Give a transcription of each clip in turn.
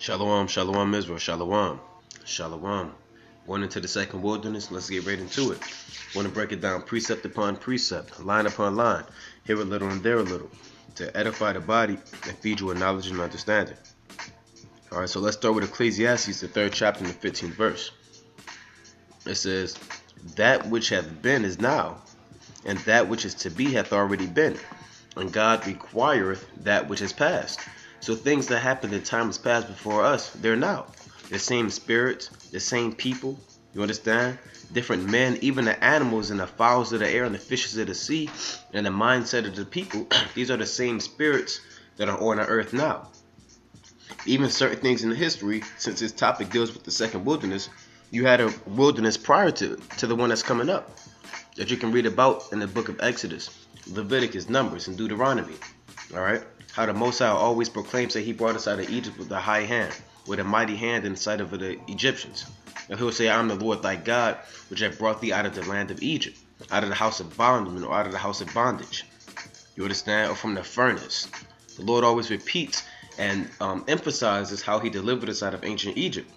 Shalom, shalom, Israel, shalom, shalom. Going into the second wilderness, let's get right into it. Want to break it down precept upon precept, line upon line, here a little and there a little, to edify the body and feed you with knowledge and understanding. Alright, so let's start with Ecclesiastes, the 3rd chapter and the 15th verse. It says, "That which hath been is now, and that which is to be hath already been, and God requireth that which is past." So things that happened in times past before us, they're now. The same spirits, the same people, you understand? Different men, even the animals and the fowls of the air and the fishes of the sea, and the mindset of the people, these are the same spirits that are on the earth now. Even certain things in the history, since this topic deals with the second wilderness, you had a wilderness prior to the one that's coming up, that you can read about in the book of Exodus, Leviticus, Numbers, and Deuteronomy. Alright? How the Most High always proclaims that he brought us out of Egypt with a high hand, with a mighty hand in the sight of the Egyptians. And he'll say, "I'm the Lord thy God, which have brought thee out of the land of Egypt, out of the house of bondmen, or out of the house of bondage." You understand? Or from the furnace. The Lord always repeats and emphasizes how he delivered us out of ancient Egypt.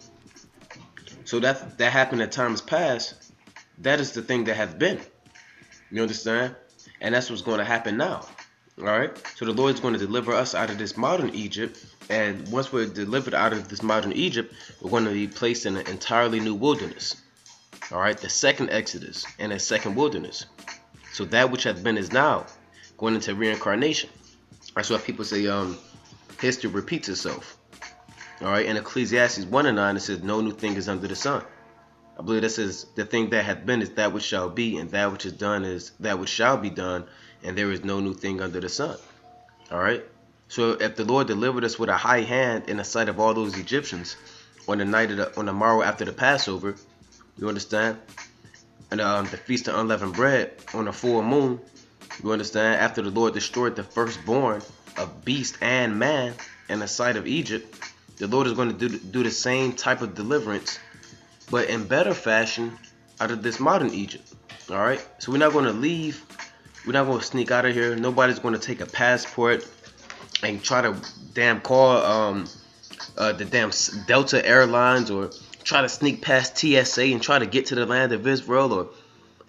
So that happened at times past. That is the thing that has been. You understand? And that's what's going to happen now. Alright? So the Lord is going to deliver us out of this modern Egypt. And once we're delivered out of this modern Egypt, we're going to be placed in an entirely new wilderness. Alright? The second Exodus and a second wilderness. So that which hath been is now, going into reincarnation. That's why people say history repeats itself. Alright? In Ecclesiastes 1:9 it says, "No new thing is under the sun." I believe that says, "The thing that hath been is that which shall be, and that which is done is that which shall be done, and there is no new thing under the sun." Alright? So if the Lord delivered us with a high hand in the sight of all those Egyptians on the morrow after the Passover, you understand? And the feast of unleavened bread on the full moon, you understand? After the Lord destroyed the firstborn of beast and man in the sight of Egypt, the Lord is going to do the same type of deliverance, but in better fashion out of this modern Egypt. Alright? So we're not going to leave. We're not going to sneak out of here. Nobody's going to take a passport and try to damn call the damn Delta Airlines, or try to sneak past TSA and try to get to the land of Israel, or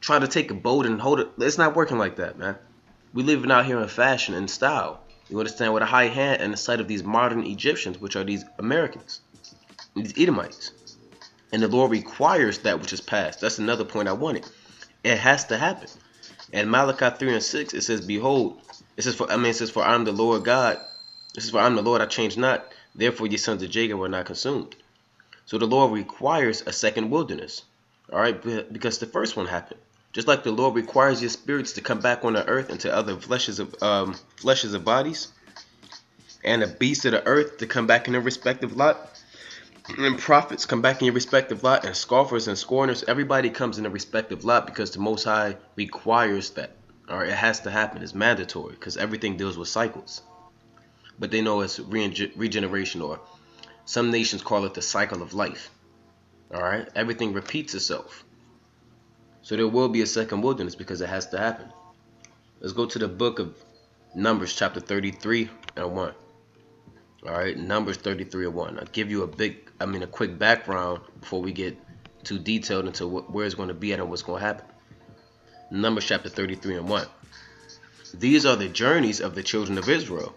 try to take a boat and hold it. It's not working like that, man. We living out here in fashion and style. You understand? With a high hand in the sight of these modern Egyptians, which are these Americans, these Edomites. And the Lord requires that which is past. That's another point I wanted. It has to happen. And Malachi 3:6, it says, "Behold," it says, "For I am the Lord God." It says, "For I am the Lord, I change not. Therefore ye sons of Jacob were not consumed." So the Lord requires a second wilderness. Alright, because the first one happened. Just like the Lord requires your spirits to come back on the earth into other fleshes of bodies, and the beasts of the earth to come back in their respective lot, and prophets come back in your respective lot, and scoffers and scorners, everybody comes in a respective lot because the Most High requires that. Alright, it has to happen. It's mandatory because everything deals with cycles. But they know it's regeneration, or some nations call it the cycle of life. Alright, everything repeats itself. So there will be a second wilderness because it has to happen. Let's go to the book of Numbers, chapter 33:1. Alright, Numbers 33:1. I'll give you a quick background before we get too detailed into where it's going to be at and what's going to happen. Numbers chapter 33:1. "These are the journeys of the children of Israel,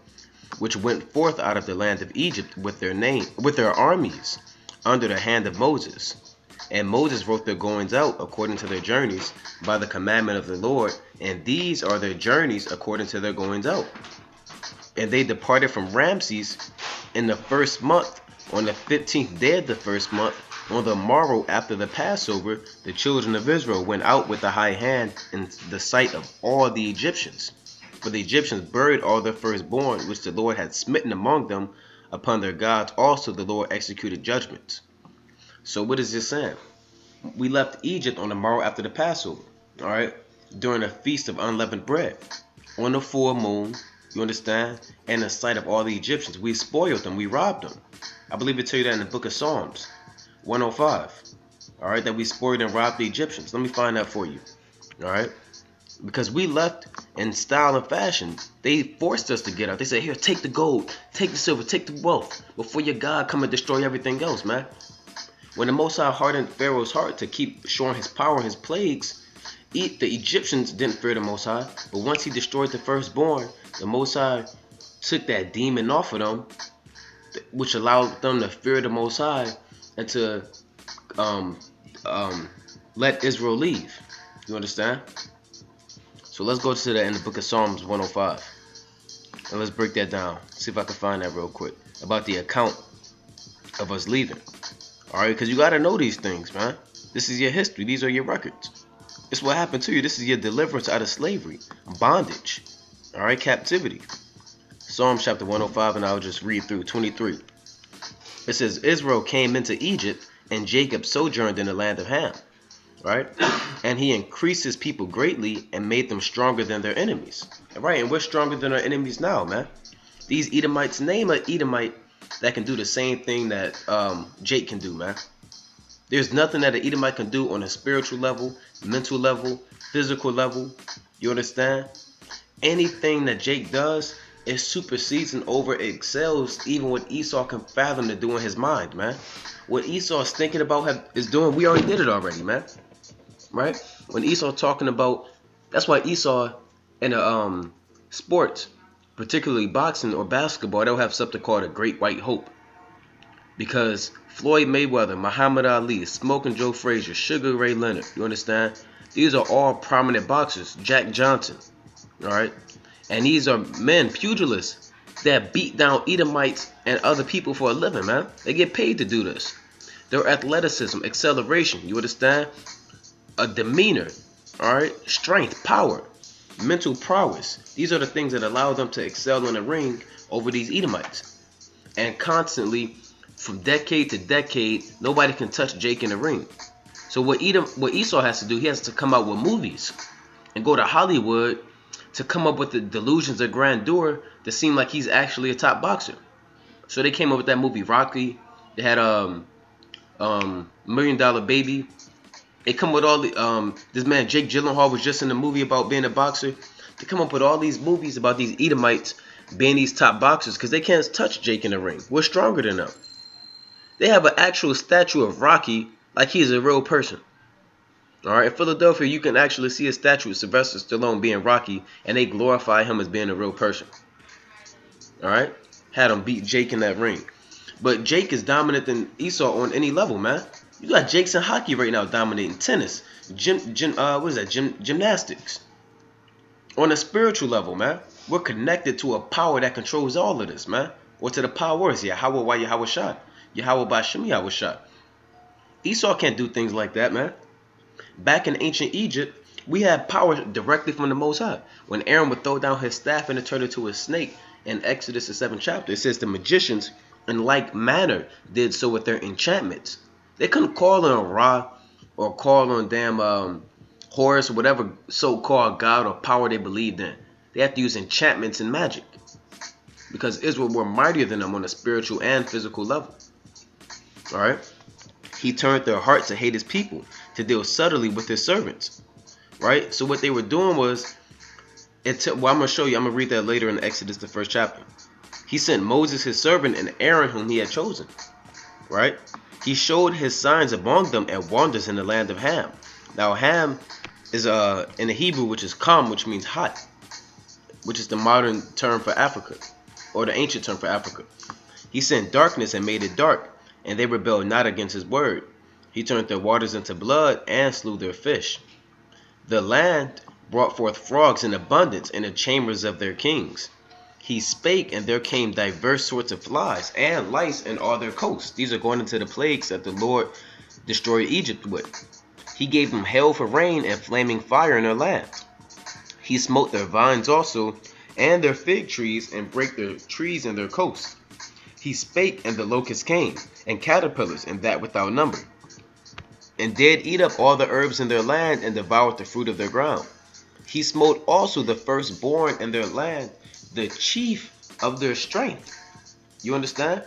which went forth out of the land of Egypt with their armies, under the hand of Moses. And Moses wrote their goings out according to their journeys by the commandment of the Lord, and these are their journeys according to their goings out. And they departed from Ramses in the first month, on the 15th day of the first month, on the morrow after the Passover, the children of Israel went out with a high hand in the sight of all the Egyptians. For the Egyptians buried all their firstborn, which the Lord had smitten among them. Upon their gods also the Lord executed judgments." So what is this saying? We left Egypt on the morrow after the Passover, alright, during a feast of unleavened bread, on the full moon, you understand, in the sight of all the Egyptians. We spoiled them, we robbed them. I believe it tell you that in the book of Psalms 105, that we spoiled and robbed the Egyptians. Let me find that for you, alright, because we left in style and fashion. They forced us to get out. They said, here, take the gold, take the silver, take the wealth, before your God come and destroy everything else, man. When the Most High hardened Pharaoh's heart to keep showing his power and his plagues, the Egyptians didn't fear the Most High. But once he destroyed the firstborn, the Most High took that demon off of them, which allowed them to fear the Most High and to let Israel leave. You understand? So let's go to in the book of Psalms 105. And let's break that down. See if I can find that real quick. About the account of us leaving. Alright, because you got to know these things, man. This is your history. These are your records. This is what happened to you. This is your deliverance out of slavery, bondage. Alright, captivity. Psalms chapter 105, and I'll just read through 23. It says, Israel came into Egypt, and Jacob sojourned in the land of Ham. Right? And he increased his people greatly and made them stronger than their enemies. Right? And we're stronger than our enemies now, man. These Edomites, name an Edomite that can do the same thing that Jake can do, man. There's nothing that an Edomite can do on a spiritual level, mental level, physical level. You understand? Anything that Jake does, it supersedes and over excels even what Esau can fathom to do in his mind, man. What Esau is thinking about is doing, we already did it already, man. Right? When Esau talking about, that's why Esau in sports, particularly boxing or basketball, they'll have something called a great white hope. Because Floyd Mayweather, Muhammad Ali, Smoking Joe Frazier, Sugar Ray Leonard, you understand? These are all prominent boxers. Jack Johnson, all right? And these are men, pugilists, that beat down Edomites and other people for a living, man. They get paid to do this. Their athleticism, acceleration, you understand? A demeanor, all right? Strength, power, mental prowess. These are the things that allow them to excel in the ring over these Edomites. And constantly, from decade to decade, nobody can touch Jake in the ring. So what Esau has to do, he has to come out with movies and go to Hollywood to come up with the delusions of grandeur to seem like he's actually a top boxer. So they came up with that movie Rocky. They had $1 Million Baby. They come with all the this man Jake Gyllenhaal was just in the movie about being a boxer. They come up with all these movies about these Edomites being these top boxers because they can't touch Jake in the ring. We're stronger than them. They have an actual statue of Rocky like he's a real person. Alright, in Philadelphia, you can actually see a statue of Sylvester Stallone being Rocky, and they glorify him as being a real person. Alright? Had him beat Jake in that ring. But Jake is dominant than Esau on any level, man. You got Jakes in hockey right now dominating tennis, gymnastics. On a spiritual level, man, we're connected to a power that controls all of this, man. Or to the powers, Yahweh, why Yahweh shot. Yahweh by Shem Yahweh shot. Esau can't do things like that, man. Back in ancient Egypt, we had power directly from the Most High. When Aaron would throw down his staff and it turned into a snake in Exodus the 7th chapter, it says the magicians in like manner did so with their enchantments. They couldn't call on Ra or call on damn Horus or whatever so-called god or power they believed in. They had to use enchantments and magic because Israel were mightier than them on a spiritual and physical level. Alright? He turned their heart to hate his people, to deal subtly with his servants. Right? So what they were doing was, I'm going to show you, I'm going to read that later in Exodus, the 1st chapter. He sent Moses, his servant, and Aaron, whom he had chosen. Right? He showed his signs among them and wonders in the land of Ham. Now Ham is in the Hebrew, which is Kam, which means hot, which is the modern term for Africa, or the ancient term for Africa. He sent darkness and made it dark, and they rebelled not against his word. He turned their waters into blood and slew their fish. The land brought forth frogs in abundance in the chambers of their kings. He spake, and there came diverse sorts of flies and lice in all their coasts. These are going into the plagues that the Lord destroyed Egypt with. He gave them hail for rain and flaming fire in their land. He smote their vines also, and their fig trees, and brake their trees in their coasts. He spake, and the locusts came, and caterpillars, and that without number, and did eat up all the herbs in their land, and devoured the fruit of their ground. He smote also the firstborn in their land, the chief of their strength. You understand?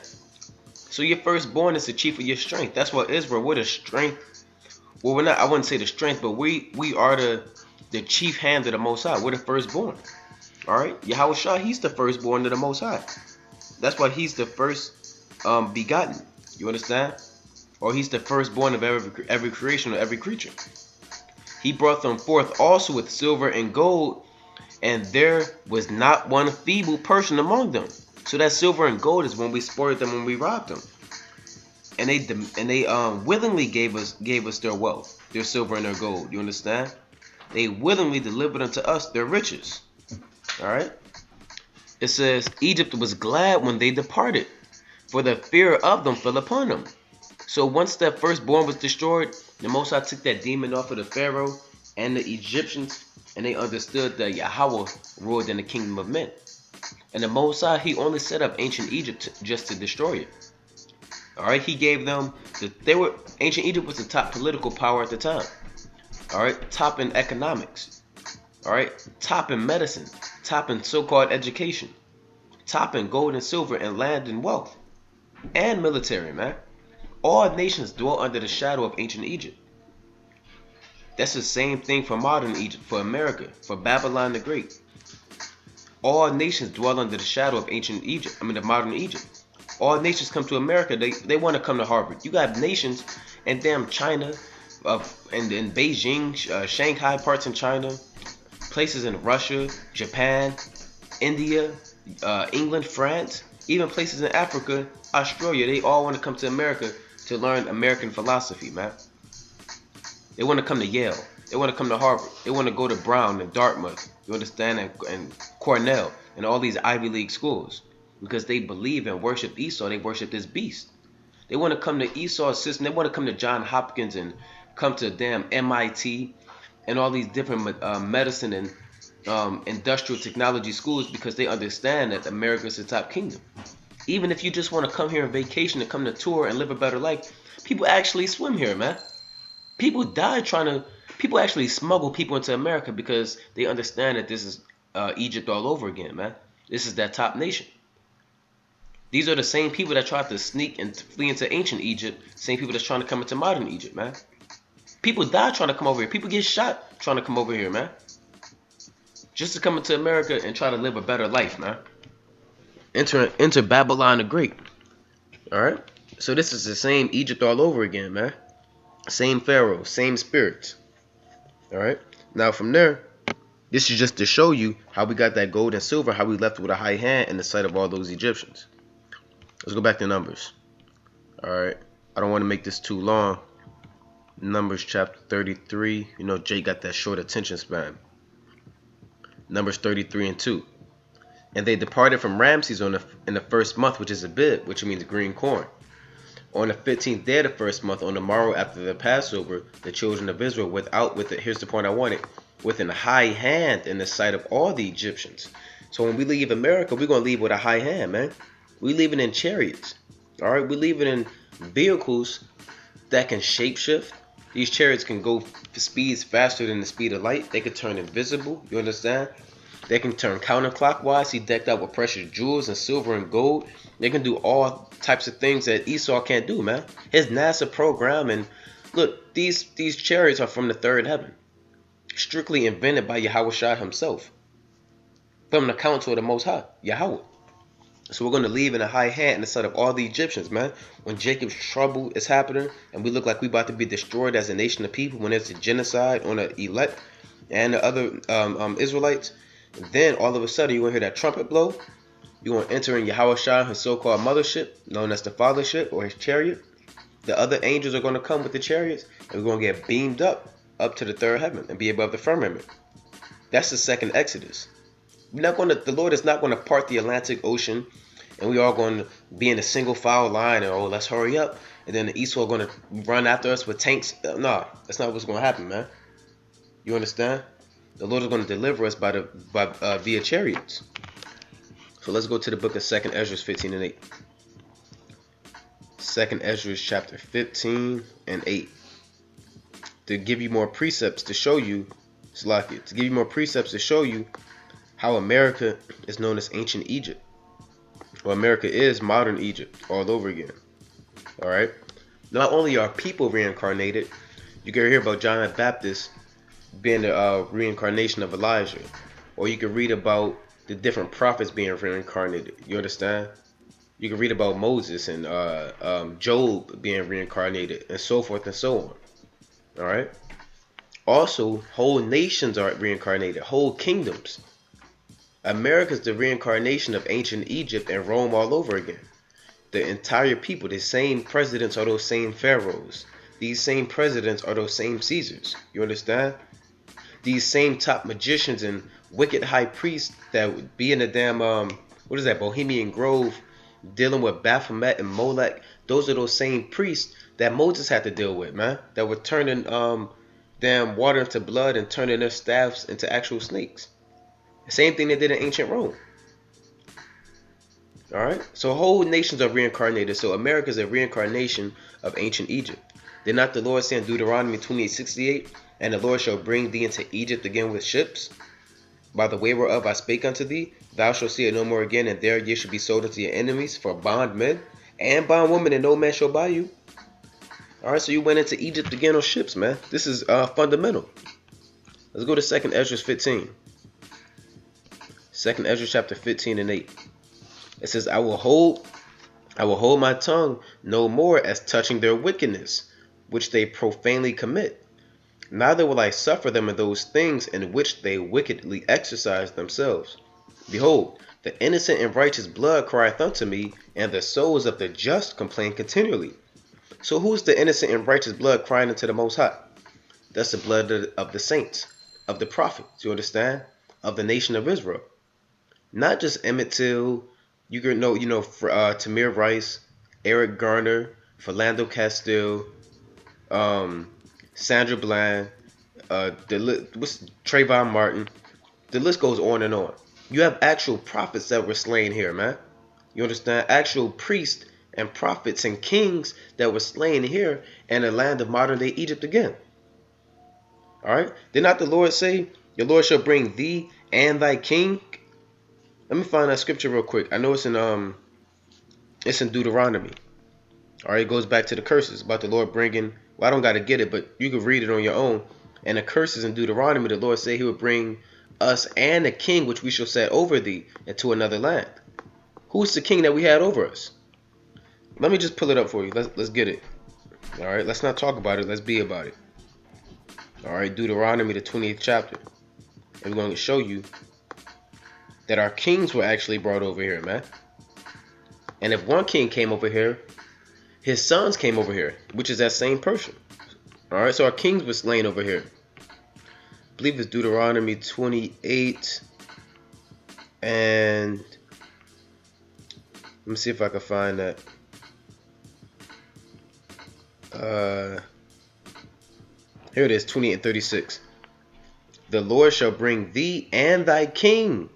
So your firstborn is the chief of your strength. That's why Israel, we're the strength. Well, we're not, I wouldn't say the strength, but we are the the chief hand of the Most High. We're the firstborn. All right, Yahweh Shah, he's the firstborn of the Most High. That's why he's the first begotten. You understand? Or he's the firstborn of every creation, or every creature. He brought them forth also with silver and gold, and there was not one feeble person among them. So that silver and gold is when we spoiled them, when we robbed them, and they willingly gave us their wealth, their silver and their gold. You understand? They willingly delivered unto us their riches. All right. It says Egypt was glad when they departed, for the fear of them fell upon them. So once that firstborn was destroyed, the Most High took that demon off of the Pharaoh and the Egyptians, and they understood that Yahweh ruled in the kingdom of men. And the Most High, he only set up ancient Egypt just to destroy it. All right, he gave them ancient Egypt was the top political power at the time. All right, top in economics. All right, top in medicine, top in so-called education, top in gold and silver and land and wealth, and military, man. All nations dwell under the shadow of ancient Egypt. That's the same thing for modern Egypt, for America, for Babylon the Great. All nations dwell under the shadow of ancient Egypt, of modern Egypt. All nations come to America, they want to come to Harvard. You got nations in damn China, and in Beijing, Shanghai parts in China, places in Russia, Japan, India, England, France, even places in Africa, Australia. They all want to come to America to learn American philosophy, man. They want to come to Yale. They want to come to Harvard. They want to go to Brown and Dartmouth, you understand, and Cornell and all these Ivy League schools, because they believe and worship Esau. They worship this beast. They want to come to Esau's system. They want to come to Johns Hopkins and come to damn MIT and all these different medicine and industrial technology schools, because they understand that America is the top kingdom. Even if you just want to come here on vacation and come to tour and live a better life, people actually swim here, man. People people actually smuggle people into America because they understand that this is Egypt all over again, man. This is that top nation. These are the same people that tried to sneak and flee into ancient Egypt, same people that's trying to come into modern Egypt, man. People die trying to come over here. People get shot trying to come over here, man. Just to come into America and try to live a better life, man. Enter Babylon the Great. Alright? So this is the same Egypt all over again, man. Same Pharaoh, same spirits. Alright? Now from there, this is just to show you how we got that gold and silver, how we left with a high hand in the sight of all those Egyptians. Let's go back to Numbers. Alright? I don't want to make this too long. Numbers chapter 33. You know, Jay got that short attention span. Numbers 33 and 2. And they departed from Ramses in the first month, which is Abib, which means green corn. On the 15th day of the first month, on the morrow after the Passover, the children of Israel went out with it. Here's the point I wanted. With a high hand in the sight of all the Egyptians. So when we leave America, we're going to leave with a high hand, man. We leaving in chariots. All right, we leaving in vehicles that can shapeshift. These chariots can go speeds faster than the speed of light. They could turn invisible. You understand? They can turn counterclockwise. He decked out with precious jewels and silver and gold. They can do all types of things that Esau can't do, man. His NASA program, and look, these chariots are from the third heaven, strictly invented by Yahweh Shah himself, from the counsel of the Most High, Yahweh. So we're going to leave in a high hand in the sight of all the Egyptians, man. When Jacob's trouble is happening and we look like we about to be destroyed as a nation of people, when there's a genocide on the elect and the other Israelites, then all of a sudden you're going to hear that trumpet blow. You're going to enter in Yahweh Shah, his so-called mothership, known as the fathership or his chariot. The other angels are going to come with the chariots, and we're going to get beamed up to the third heaven and be above the firmament. That's the second Exodus. The Lord is not going to part the Atlantic Ocean and we all going to be in a single file line and, oh, let's hurry up. And then the Esau are going to run after us with tanks. No, that's not what's going to happen, man. You understand? The Lord is going to deliver us via chariots. So let's go to the book of 2nd Ezra 15 and 8. 2nd Ezra chapter 15 and 8. To give you more precepts to show you, Slakia, to give you more precepts to show you how America is known as ancient Egypt. Well, America is modern Egypt all over again. Alright? Not only are people reincarnated, you can hear about John the Baptist being the reincarnation of Elijah, or you can read about the different prophets being reincarnated. You understand? You can read about Moses and Job being reincarnated, and so forth and so on. All right. Also, whole nations are reincarnated, whole kingdoms. America is the reincarnation of ancient Egypt and Rome all over again. The entire people, the same presidents are those same pharaohs. These same presidents are those same Caesars. You understand? These same top magicians and wicked high priests that would be in the damn what is that, Bohemian Grove, dealing with Baphomet and Molech. Those are those same priests that Moses had to deal with, man. That were turning damn water into blood and turning their staffs into actual snakes. Same thing they did in ancient Rome. Alright? So whole nations are reincarnated. So America is a reincarnation of ancient Egypt. Did not the Lord say in Deuteronomy 28:68, and the Lord shall bring thee into Egypt again with ships? By the way whereof I spake unto thee, thou shalt see it no more again, and there ye shall be sold unto your enemies for bondmen and bondwomen, and no man shall buy you. Alright, so you went into Egypt again on ships, man. This is fundamental. Let's go to 2nd Ezra 15. 2nd Ezra chapter 15 and 8. It says, I will hold my tongue no more as touching their wickedness, which they profanely commit. Neither will I suffer them in those things in which they wickedly exercise themselves. Behold, the innocent and righteous blood crieth unto me, and the souls of the just complain continually. So who's the innocent and righteous blood crying unto the Most High? That's the blood of the saints, of the prophets, you understand? Of the nation of Israel. Not just Emmett Till, you can know, Tamir Rice, Eric Garner, Philando Castile, Sandra Bland, Trayvon Martin. The list goes on and on. You have actual prophets that were slain here, man. You understand? Actual priests and prophets and kings that were slain here in the land of modern day Egypt again. Alright? Did not the Lord say, your Lord shall bring thee and thy king? Let me find that scripture real quick. I know it's in Deuteronomy. Alright, it goes back to the curses about the Lord bringing, well, I don't got to get it, but you can read it on your own. And the curses in Deuteronomy, the Lord said he would bring us and the king which we shall set over thee into another land. Who's the king that we had over us? Let me just pull it up for you. Let's get it. All right, let's not talk about it. Let's be about it. All right, Deuteronomy, the 20th chapter. And we're going to show you that our kings were actually brought over here, man. And if one king came over here, his sons came over here, which is that same person. All right, so our kings were slain over here. I believe it's Deuteronomy 28. And let me see if I can find that. Here it is, 28 and 36. The Lord shall bring thee and thy king,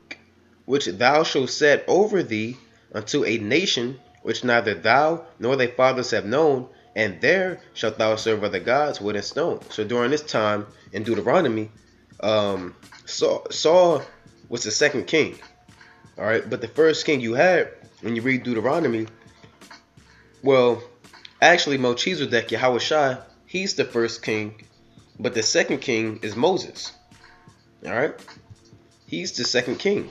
which thou shalt set over thee, unto a nation which neither thou nor thy fathers have known, and there shalt thou serve other gods, wood and stone. So during this time in Deuteronomy, Saul was the second king. All right, but the first king you had, when you read Deuteronomy, well, actually Melchizedek, Yahushua, he's the first king, but the second king is Moses. All right, he's the second king.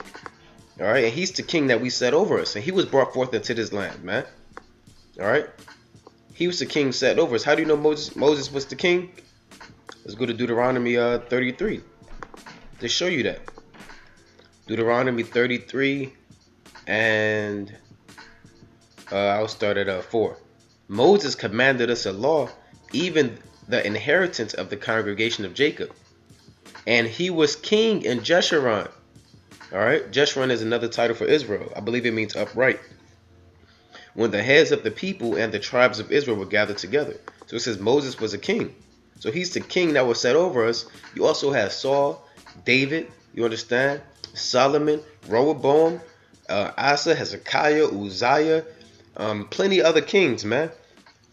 All right, and he's the king that we set over us, and he was brought forth into this land, man. All right, he was the king set over us. How do you know Moses was the king? Let's go to Deuteronomy 33 to show you that. Deuteronomy 33, and I'll start at 4. Moses commanded us a law, even the inheritance of the congregation of Jacob. And he was king in Jeshurun. All right, Jeshurun is another title for Israel. I believe it means upright. When the heads of the people and the tribes of Israel were gathered together. So it says Moses was a king. So he's the king that was set over us. You also have Saul, David, you understand? Solomon, Rehoboam, Asa, Hezekiah, Uzziah, plenty other kings, man.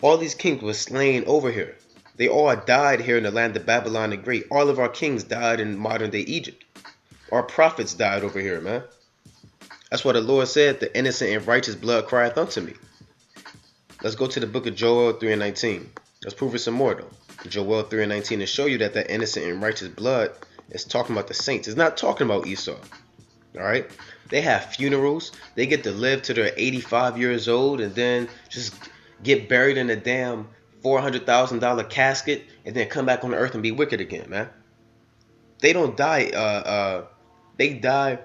All these kings were slain over here. They all died here in the land of Babylon the Great. All of our kings died in modern day Egypt. Our prophets died over here, man. That's why the Lord said, the innocent and righteous blood crieth unto me. Let's go to the book of Joel 3:19. Let's prove it some more, though. Joel 3:19 to show you that that innocent and righteous blood is talking about the saints. It's not talking about Esau. All right. They have funerals. They get to live till they're 85 years old and then just get buried in a damn $400,000 casket and then come back on the earth and be wicked again, man. They don't die. They die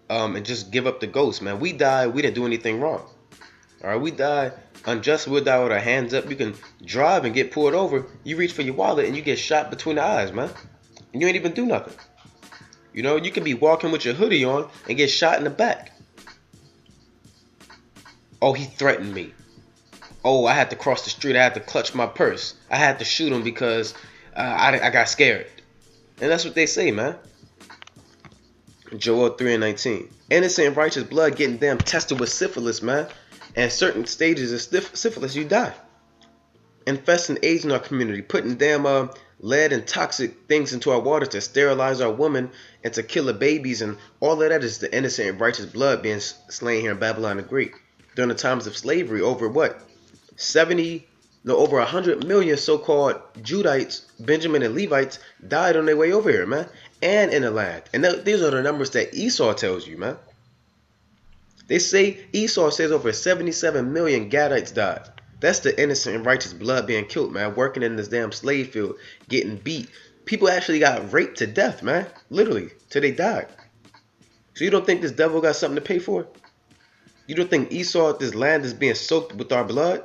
and just give up the ghost, man. We die. We didn't do anything wrong. All right. We die unjust. We'll die with our hands up. You can drive and get pulled over. You reach for your wallet and you get shot between the eyes, man. And you ain't even do nothing. You know, you can be walking with your hoodie on and get shot in the back. Oh, he threatened me. Oh, I had to cross the street. I had to clutch my purse. I had to shoot him because I got scared. And that's what they say, man. Joel 3:19. Innocent and righteous blood getting damn tested with syphilis, man. And certain stages of syphilis, you die. Infesting AIDS in our community, putting damn lead and toxic things into our water to sterilize our women and to kill the babies, and all of that is the innocent and righteous blood being slain here in Babylon the Great during the times of slavery. Over what? Over 100 million so-called Judites, Benjamin and Levites died on their way over here, man, and in the land. And these are the numbers that Esau tells you, man. They say Esau says over 77 million Gadites died. That's the innocent and righteous blood being killed, man. Working in this damn slave field, getting beat. People actually got raped to death, man. Literally, till they died. So you don't think this devil got something to pay for? You don't think Esau, this land is being soaked with our blood?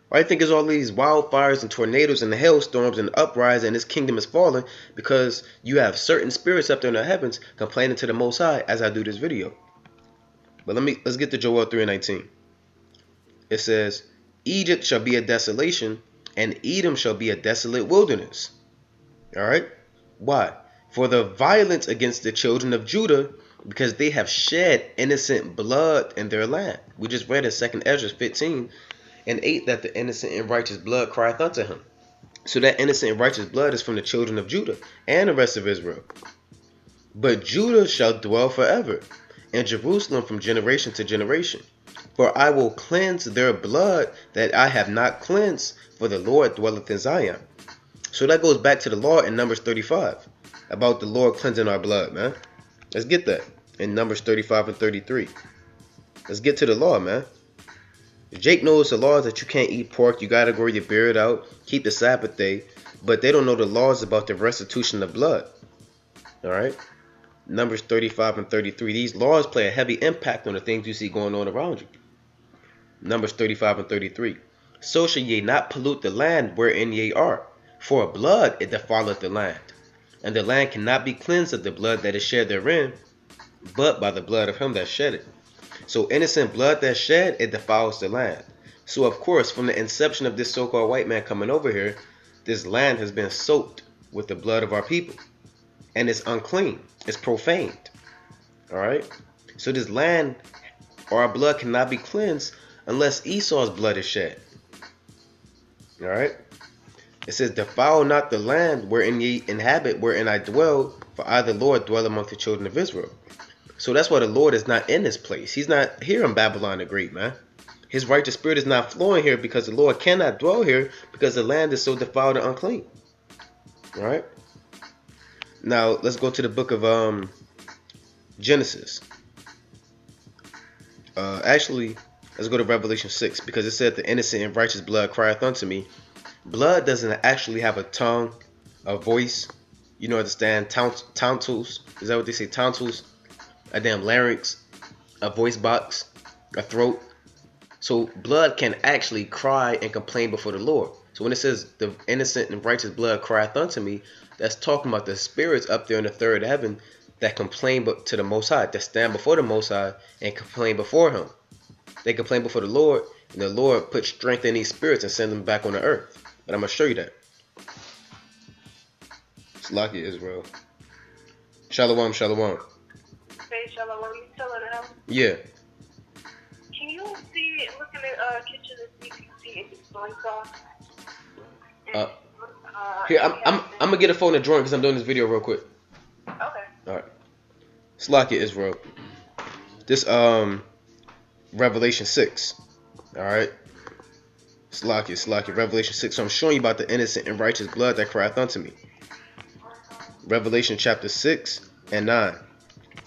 Why do you think there's all these wildfires and tornadoes and hailstorms and uprising and this kingdom is falling? Because you have certain spirits up there in the heavens complaining to the Most High as I do this video. But let's get to Joel 3:19. It says, Egypt shall be a desolation, and Edom shall be a desolate wilderness. All right? Why? For the violence against the children of Judah, because they have shed innocent blood in their land. We just read in 2 Ezra 15:8 that the innocent and righteous blood crieth unto him. So that innocent and righteous blood is from the children of Judah and the rest of Israel. But Judah shall dwell forever, and Jerusalem from generation to generation. For I will cleanse their blood that I have not cleansed, for the Lord dwelleth in Zion. So that goes back to the law in Numbers 35 about the Lord cleansing our blood, man. Let's get that in Numbers 35 and 33. Let's get to the law, man. Jake knows the laws that you can't eat pork, you gotta grow your beard out, keep the Sabbath day, but they don't know the laws about the restitution of blood. All right? Numbers 35 and 33. These laws play a heavy impact on the things you see going on around you. Numbers 35 and 33. So shall ye not pollute the land wherein ye are, for blood it defileth the land, and the land cannot be cleansed of the blood that is shed therein, but by the blood of him that shed it. So innocent blood that shed, it defiles the land. So of course, from the inception of this so-called white man coming over here, this land has been soaked with the blood of our people, and it's unclean, it's profaned. All right, so this land or our blood cannot be cleansed unless Esau's blood is shed. All right, it says, defile not the land wherein ye inhabit, wherein I dwell, for I the Lord dwell among the children of Israel. So that's why the Lord is not in this place. He's not here in Babylon the Great, man. His righteous spirit is not flowing here because the Lord cannot dwell here because the land is so defiled and unclean. All right, now let's go to the book of Genesis. Actually, let's go to Revelation 6, because it said the innocent and righteous blood crieth unto me. Blood doesn't actually have a tongue, a voice, you know, understand, tonsils. Is that what they say? Tonsils, a damn larynx, a voice box, a throat. So blood can actually cry and complain before the Lord. So when it says the innocent and righteous blood crieth unto me, that's talking about the spirits up there in the third heaven that complain to the Most High, that stand before the Most High and complain before him. They complain before the Lord, and the Lord puts strength in these spirits and send them back on the earth. But I'm going to show you that. It's lucky, Israel. Shalom, shalom. Hey, Shalom, you still in the house? Yeah. Can you see, look in the kitchen and see if you see any soy sauce? Here, I'm gonna get a phone and join because I'm doing this video real quick. Okay. All right. Slack it, Israel. This Revelation 6. All right. Slack it. Revelation 6. So I'm showing you about the innocent and righteous blood that crieth unto me. Revelation chapter 6 and 9.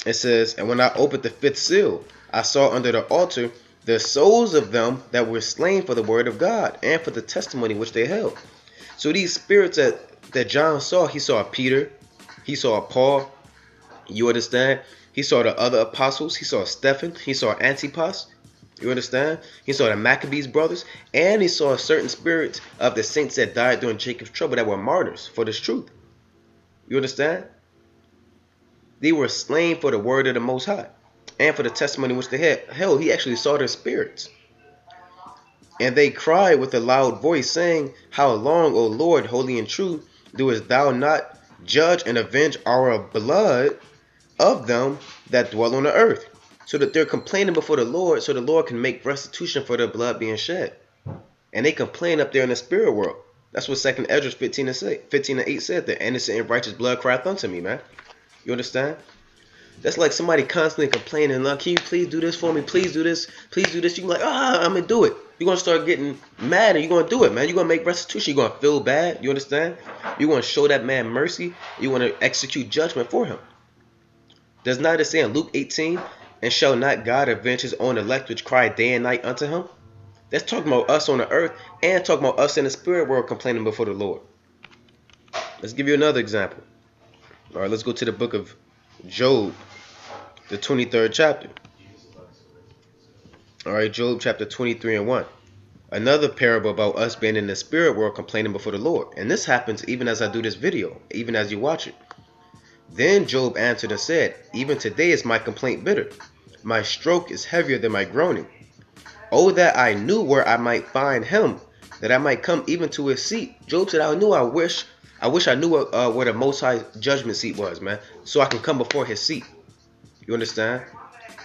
It says, and when I opened the fifth seal, I saw under the altar the souls of them that were slain for the word of God and for the testimony which they held. So these spirits that John saw, he saw Peter, he saw Paul, you understand? He saw the other apostles, he saw Stephen, he saw Antipas, you understand? He saw the Maccabees brothers, and he saw certain spirits of the saints that died during Jacob's trouble that were martyrs for this truth. You understand? They were slain for the word of the Most High and for the testimony which they had held. He actually saw their spirits. And they cried with a loud voice, saying, how long, O Lord, holy and true, doest thou not judge and avenge our blood of them that dwell on the earth? So that they're complaining before the Lord, so the Lord can make restitution for their blood being shed. And they complain up there in the spirit world. That's what 2 Ezra 15 and 8 said. The innocent and righteous blood crieth unto me, man. You understand? That's like somebody constantly complaining, like, can you please do this for me? Please do this. Please do this. You can be like, I'm going to do it. You're going to start getting mad and you're going to do it, man. You're going to make restitution. You're going to feel bad. You understand? You're going to show that man mercy. You want to execute judgment for him. Does not it say in Luke 18, and shall not God avenge his own elect which cry day and night unto him? That's talking about us on the earth and talking about us in the spirit world complaining before the Lord. Let's give you another example. All right, let's go to the book of Job, the 23rd chapter. All right, Job chapter 23 and 1. Another parable about us being in the spirit world complaining before the Lord. And this happens even as I do this video, even as you watch it. Then Job answered and said, even today is my complaint bitter. My stroke is heavier than my groaning. Oh, that I knew where I might find him, that I might come even to his seat. Job said, I wish I knew where the Most High judgment seat was, man, so I can come before his seat. You understand?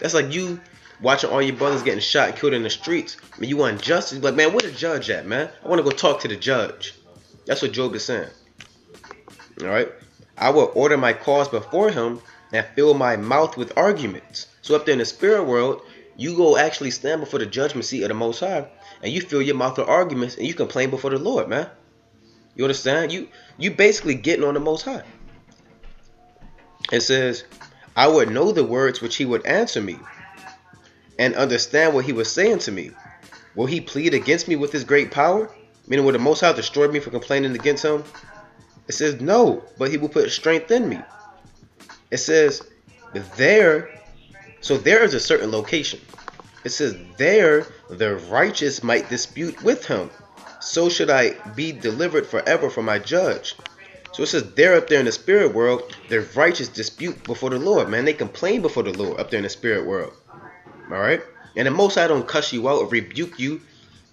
That's like you watching all your brothers getting shot and killed in the streets. I mean, you want justice? Like, man, where the judge at, man? I want to go talk to the judge. That's what Job is saying. All right? I will order my cause before him and fill my mouth with arguments. So up there in the spirit world, you go actually stand before the judgment seat of the Most High, and you fill your mouth with arguments, and you complain before the Lord, man. You understand? You basically getting on the Most High. It says, I would know the words which he would answer me, and understand what he was saying to me. Will he plead against me with his great power? Meaning, will the Most High destroy me for complaining against him? It says, no, but he will put strength in me. It says, so there is a certain location. It says, there the righteous might dispute with him. So should I be delivered forever from my judge. So it says, there up there in the spirit world, the righteous dispute before the Lord. Man, they complain before the Lord up there in the spirit world. All right? And the Most High don't cuss you out or rebuke you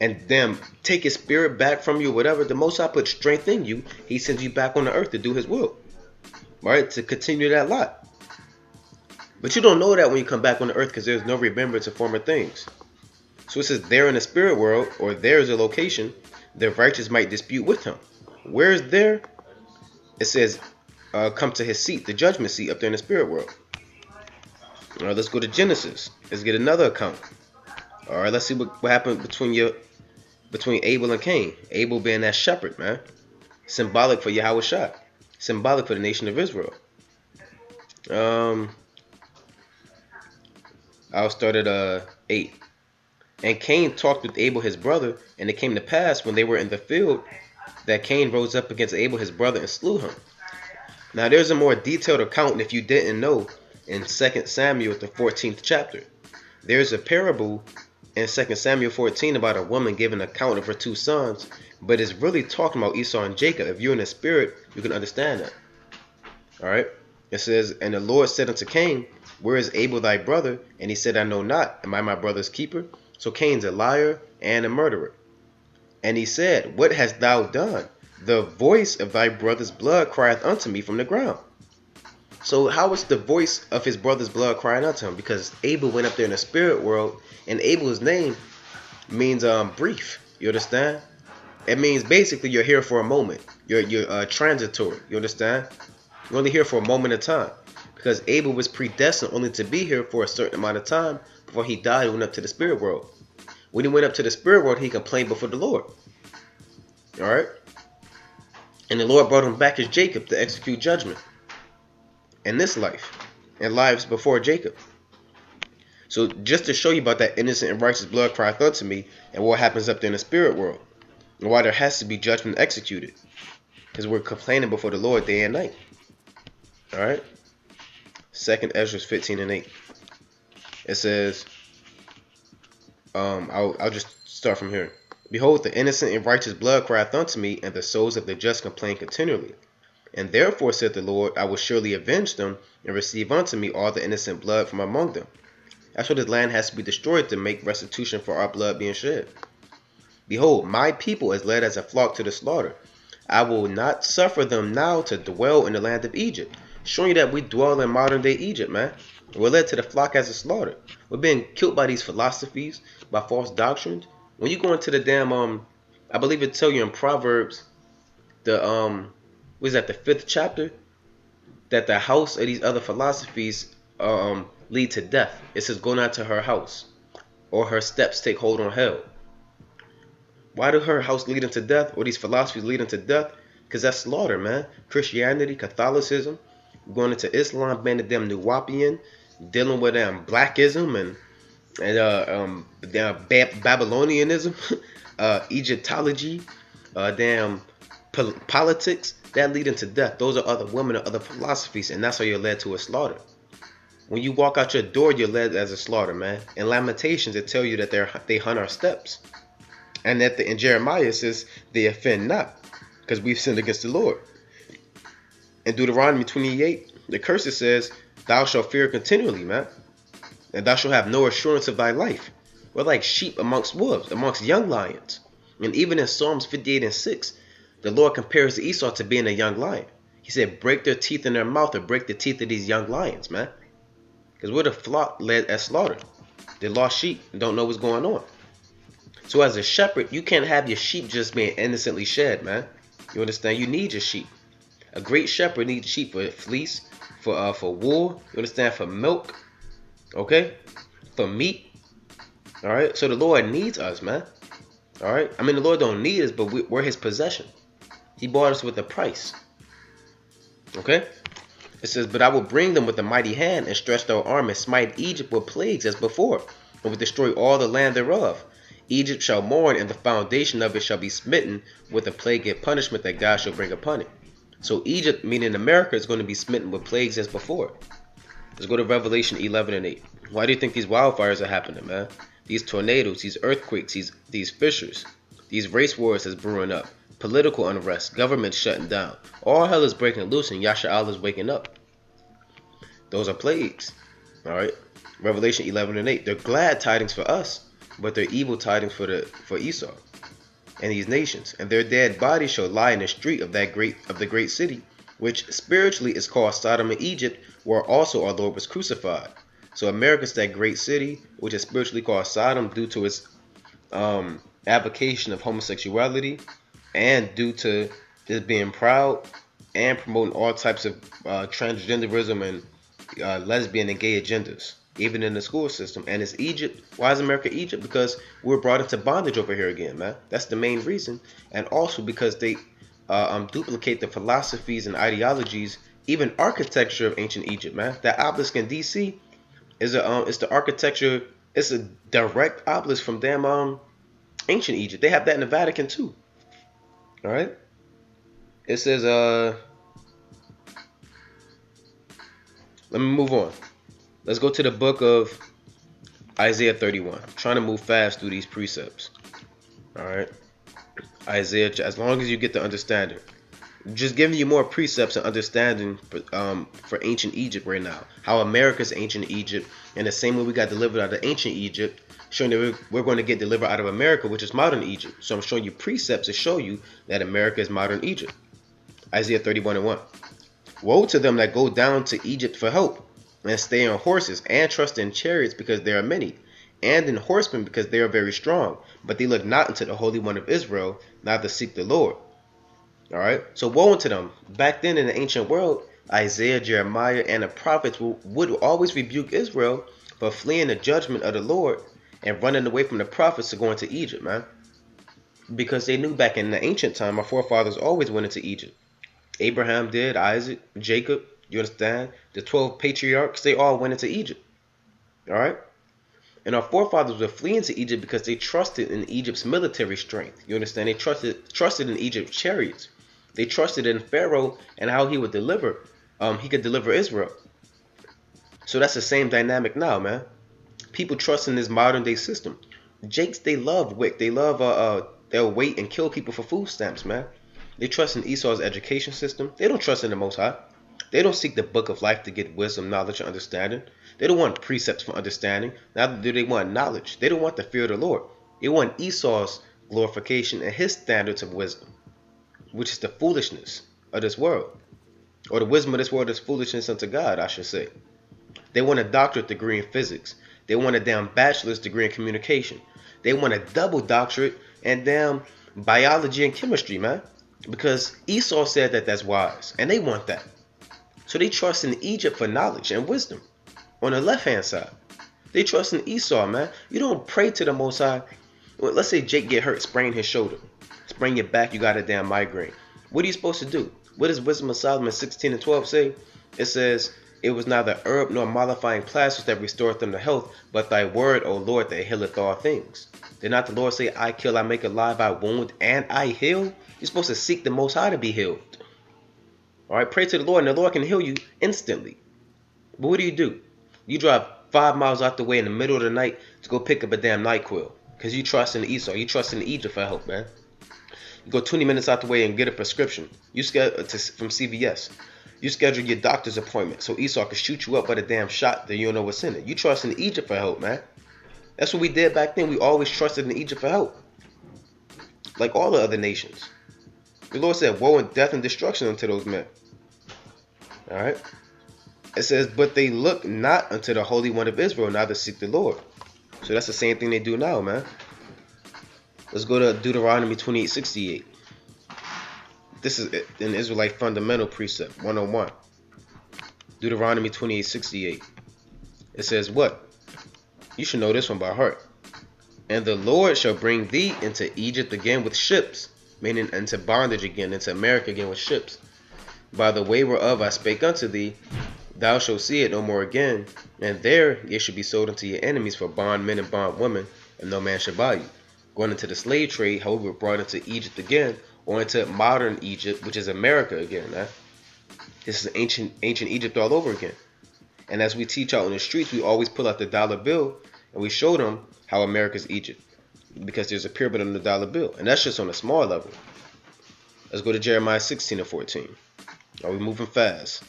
and then take his spirit back from you or whatever. The Most High puts strength in you. He sends you back on the earth to do his will. All right? To continue that lot. But you don't know that when you come back on the earth because there's no remembrance of former things. So it says there in the spirit world, or there is a location, the righteous might dispute with him. Where is there? It says come to his seat, the judgment seat up there in the spirit world. All right, let's go to Genesis. Let's get another account. All right, let's see what happened between Abel and Cain. Abel being that shepherd, man. Symbolic for Yahweh Shai. Symbolic for the nation of Israel. I'll start at 8. And Cain talked with Abel his brother, and it came to pass when they were in the field that Cain rose up against Abel his brother and slew him. Now there's a more detailed account, if you didn't know, in 2 Samuel, the 14th chapter. There's a parable in 2 Samuel 14 about a woman giving an account of her 2 sons, but it's really talking about Esau and Jacob. If you're in the spirit, you can understand that. All right? It says, and the Lord said unto Cain, where is Abel thy brother? And he said, I know not. Am I my brother's keeper? So Cain's a liar and a murderer. And he said, what hast thou done? The voice of thy brother's blood crieth unto me from the ground. So how is the voice of his brother's blood crying unto him? Because Abel went up there in the spirit world, and Abel's name means brief. You understand? It means basically you're here for a moment. You're transitory. You understand? You're only here for a moment of time. Because Abel was predestined only to be here for a certain amount of time before he died and went up to the spirit world. When he went up to the spirit world, he complained before the Lord. All right. And the Lord brought him back as Jacob to execute judgment in this life and lives before Jacob. So just to show you about that innocent and righteous blood crieth unto me, and what happens up there in the spirit world, and why there has to be judgment executed, because we're complaining before the Lord day and night. All right. 2nd Ezra 15:8. It says, I'll just start from here. Behold, the innocent and righteous blood crieth unto me, and the souls of the just complain continually. And therefore, said the Lord, I will surely avenge them, and receive unto me all the innocent blood from among them. That's why this land has to be destroyed, to make restitution for our blood being shed. Behold, my people is led as a flock to the slaughter. I will not suffer them now to dwell in the land of Egypt. Showing you that we dwell in modern day Egypt, man. We're led to the flock as a slaughter. We're being killed by these philosophies, by false doctrines. When you go into the damn I believe it tell you in Proverbs, the what is that, the 5th chapter, that the house of these other philosophies lead to death. It says, go not to her house, or her steps take hold on hell. Why do her house lead into death, or these philosophies lead into death? Because that's slaughter, man. Christianity, Catholicism, going into Islam, being the damn Nuwapian, dealing with blackism and Babylonianism, Egyptology, politics, that lead into death. Those are other women and other philosophies, and that's how you're led to a slaughter. When you walk out your door, you're led as a slaughter, man. In Lamentations, it tell you that they hunt our steps. And that in Jeremiah, it says they offend not, because we've sinned against the Lord. In Deuteronomy 28, the curse says, thou shalt fear continually, man, and thou shalt have no assurance of thy life. We're like sheep amongst wolves, amongst young lions. And even in Psalms 58:6, the Lord compares Esau to being a young lion. He said, break their teeth in their mouth, or break the teeth of these young lions, man. Because we're the flock led as slaughter. They're lost sheep and don't know what's going on. So as a shepherd, you can't have your sheep just being innocently shed, man. You understand? You need your sheep. A great shepherd needs sheep for fleece, for wool. You understand? For milk, okay? For meat. All right. So the Lord needs us, man. All right. I mean, the Lord don't need us, but we're His possession. He bought us with a price. Okay. It says, but I will bring them with a mighty hand and stretch their arm and smite Egypt with plagues as before, and will destroy all the land thereof. Egypt shall mourn, and the foundation of it shall be smitten with a plague and punishment that God shall bring upon it. So Egypt, meaning America, is going to be smitten with plagues as before. Let's go to Revelation 11:8. Why do you think these wildfires are happening, man? These tornadoes, these earthquakes, these fissures, these race wars that's brewing up, political unrest, government shutting down. All hell is breaking loose, and Yasha'Allah is waking up. Those are plagues. All right. Revelation 11:8. They're glad tidings for us, but they're evil tidings for Esau and these nations. And their dead bodies shall lie in the street of the great city, which spiritually is called Sodom and Egypt, where also our Lord was crucified. So America's that great city, which is spiritually called Sodom due to its advocation of homosexuality, and due to just being proud and promoting all types of transgenderism and lesbian and gay agendas, even in the school system. And it's Egypt. Why is America Egypt? Because we're brought into bondage over here again, man. That's the main reason. And also because they duplicate the philosophies and ideologies, even architecture of ancient Egypt, man. That obelisk in DC is it's the architecture. It's a direct obelisk from damn ancient Egypt. They have that in the Vatican too. All right. It says let me move on. Let's go to the book of Isaiah 31. I'm trying to move fast through these precepts. All right. Isaiah, as long as you get the understanding. Just giving you more precepts and understanding for ancient Egypt right now. How America's ancient Egypt, and the same way we got delivered out of ancient Egypt, showing that we're going to get delivered out of America, which is modern Egypt. So I'm showing you precepts to show you that America is modern Egypt. Isaiah 31:1. Woe to them that go down to Egypt for help, and stay on horses, and trust in chariots because there are many, and in horsemen because they are very strong. But they look not unto the Holy One of Israel, neither seek the Lord. All right. So woe unto them. Back then in the ancient world, Isaiah, Jeremiah, and the prophets would always rebuke Israel for fleeing the judgment of the Lord and running away from the prophets to go into Egypt, man. Because they knew back in the ancient time, our forefathers always went into Egypt. Abraham did, Isaac, Jacob, you understand? The 12 patriarchs, they all went into Egypt. All right? And our forefathers were fleeing to Egypt because they trusted in Egypt's military strength. You understand? They trusted in Egypt's chariots. They trusted in Pharaoh and how he would deliver. He could deliver Israel. So that's the same dynamic now, man. People trust in this modern day system. Jakes, they love WIC. They love they'll wait and kill people for food stamps, man. They trust in Esau's education system. They don't trust in the Most High. They don't seek the book of life to get wisdom, knowledge, and understanding. They don't want precepts for understanding. Neither do they want knowledge. They don't want the fear of the Lord. They want Esau's glorification and his standards of wisdom, which is the foolishness of this world. Or the wisdom of this world is foolishness unto God, I should say. They want a doctorate degree in physics. They want a damn bachelor's degree in communication. They want a double doctorate and damn biology and chemistry, man. Because Esau said that that's wise, and they want that. So they trust in Egypt for knowledge and wisdom. On the left-hand side, they trust in Esau, man. You don't pray to the Most High. Well, let's say Jake get hurt, sprain his shoulder. Sprain your back, you got a damn migraine. What are you supposed to do? What does Wisdom of Solomon 16:12 say? It says, it was neither herb nor mollifying plasters that restored them to health, but thy word, O Lord, that healeth all things. Did not the Lord say, I kill, I make alive, I wound, and I heal? You're supposed to seek the Most High to be healed. All right, pray to the Lord, and the Lord can heal you instantly. But what do? You drive 5 miles out the way in the middle of the night to go pick up a damn NyQuil because you trust in Esau. You trust in Egypt for help, man. You go 20 minutes out the way and get a prescription. You from CVS. You schedule your doctor's appointment so Esau can shoot you up with a damn shot that you don't know what's in it. You trust in Egypt for help, man. That's what we did back then. We always trusted in Egypt for help. Like all the other nations. The Lord said, woe and death and destruction unto those men. Alright? It says, but they look not unto the Holy One of Israel, neither seek the Lord. So that's the same thing they do now, man. Let's go to Deuteronomy 28:68. This is an Israelite fundamental precept, 101. Deuteronomy 28:68. It says what? You should know this one by heart. And the Lord shall bring thee into Egypt again with ships, meaning into bondage again, into America again with ships. By the way whereof I spake unto thee, thou shalt see it no more again, and there ye shall be sold unto your enemies for bondmen and bondwomen, and no man shall buy you. Going into the slave trade, however, brought into Egypt again, or into modern Egypt, which is America again. This is ancient Egypt all over again. And as we teach out on the streets, we always pull out the dollar bill, and we show them how America's Egypt, because there's a pyramid on the dollar bill, and that's just on a small level. Let's go to Jeremiah 16:14. Are we moving fast?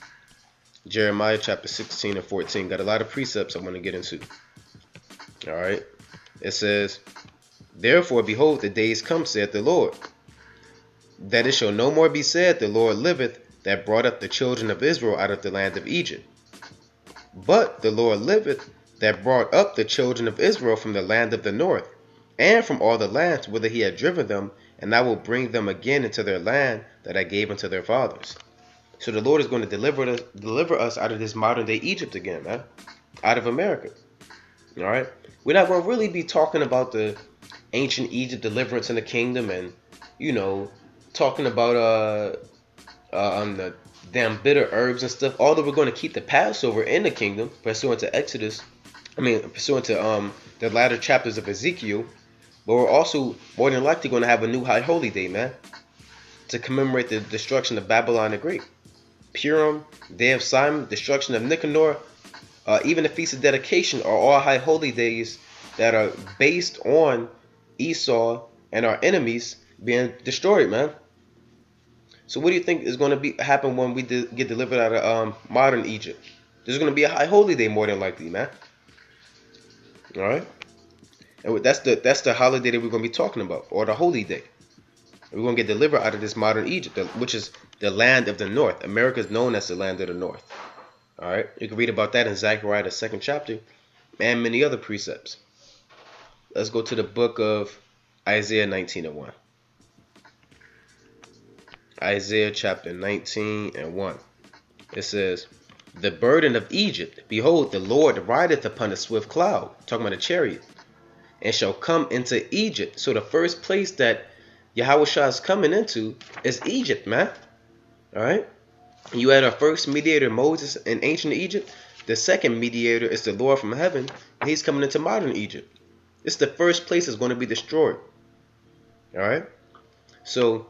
Jeremiah chapter 16 and 14. Got a lot of precepts I want to get into. All right. It says, therefore, behold, the days come, saith the Lord, that it shall no more be said, the Lord liveth, that brought up the children of Israel out of the land of Egypt. But the Lord liveth, that brought up the children of Israel from the land of the north, and from all the lands whither he had driven them, and I will bring them again into their land that I gave unto their fathers. So the Lord is going to deliver us out of this modern day Egypt again, man. Out of America. All right? We're not going to really be talking about the ancient Egypt deliverance in the kingdom and, you know, talking about the damn bitter herbs and stuff. Although we're going to keep the Passover in the kingdom, pursuant to the latter chapters of Ezekiel. But we're also more than likely going to have a new high holy day, man, to commemorate the destruction of Babylon the Great. Purim, Day of Simon, destruction of Nicanor, even the Feast of Dedication are all high holy days that are based on Esau and our enemies being destroyed, man. So what do you think is going to happen when we get delivered out of modern Egypt? There's going to be a high holy day more than likely, man. All right? And that's the holiday that we're going to be talking about, or the holy day. We're going to get delivered out of this modern Egypt, which is the land of the north. America is known as the land of the north. All right? You can read about that in Zechariah, the 2nd chapter, and many other precepts. Let's go to the book of Isaiah 19:1. Isaiah chapter 19:1. It says, the burden of Egypt, behold, the Lord rideth upon a swift cloud. Talking about a chariot. and shall come into Egypt. So the first place that Yahushua is coming into is Egypt, man. All right. You had our first mediator, Moses, in ancient Egypt. The second mediator is the Lord from heaven, and he's coming into modern Egypt. It's the first place that's going to be destroyed. All right. So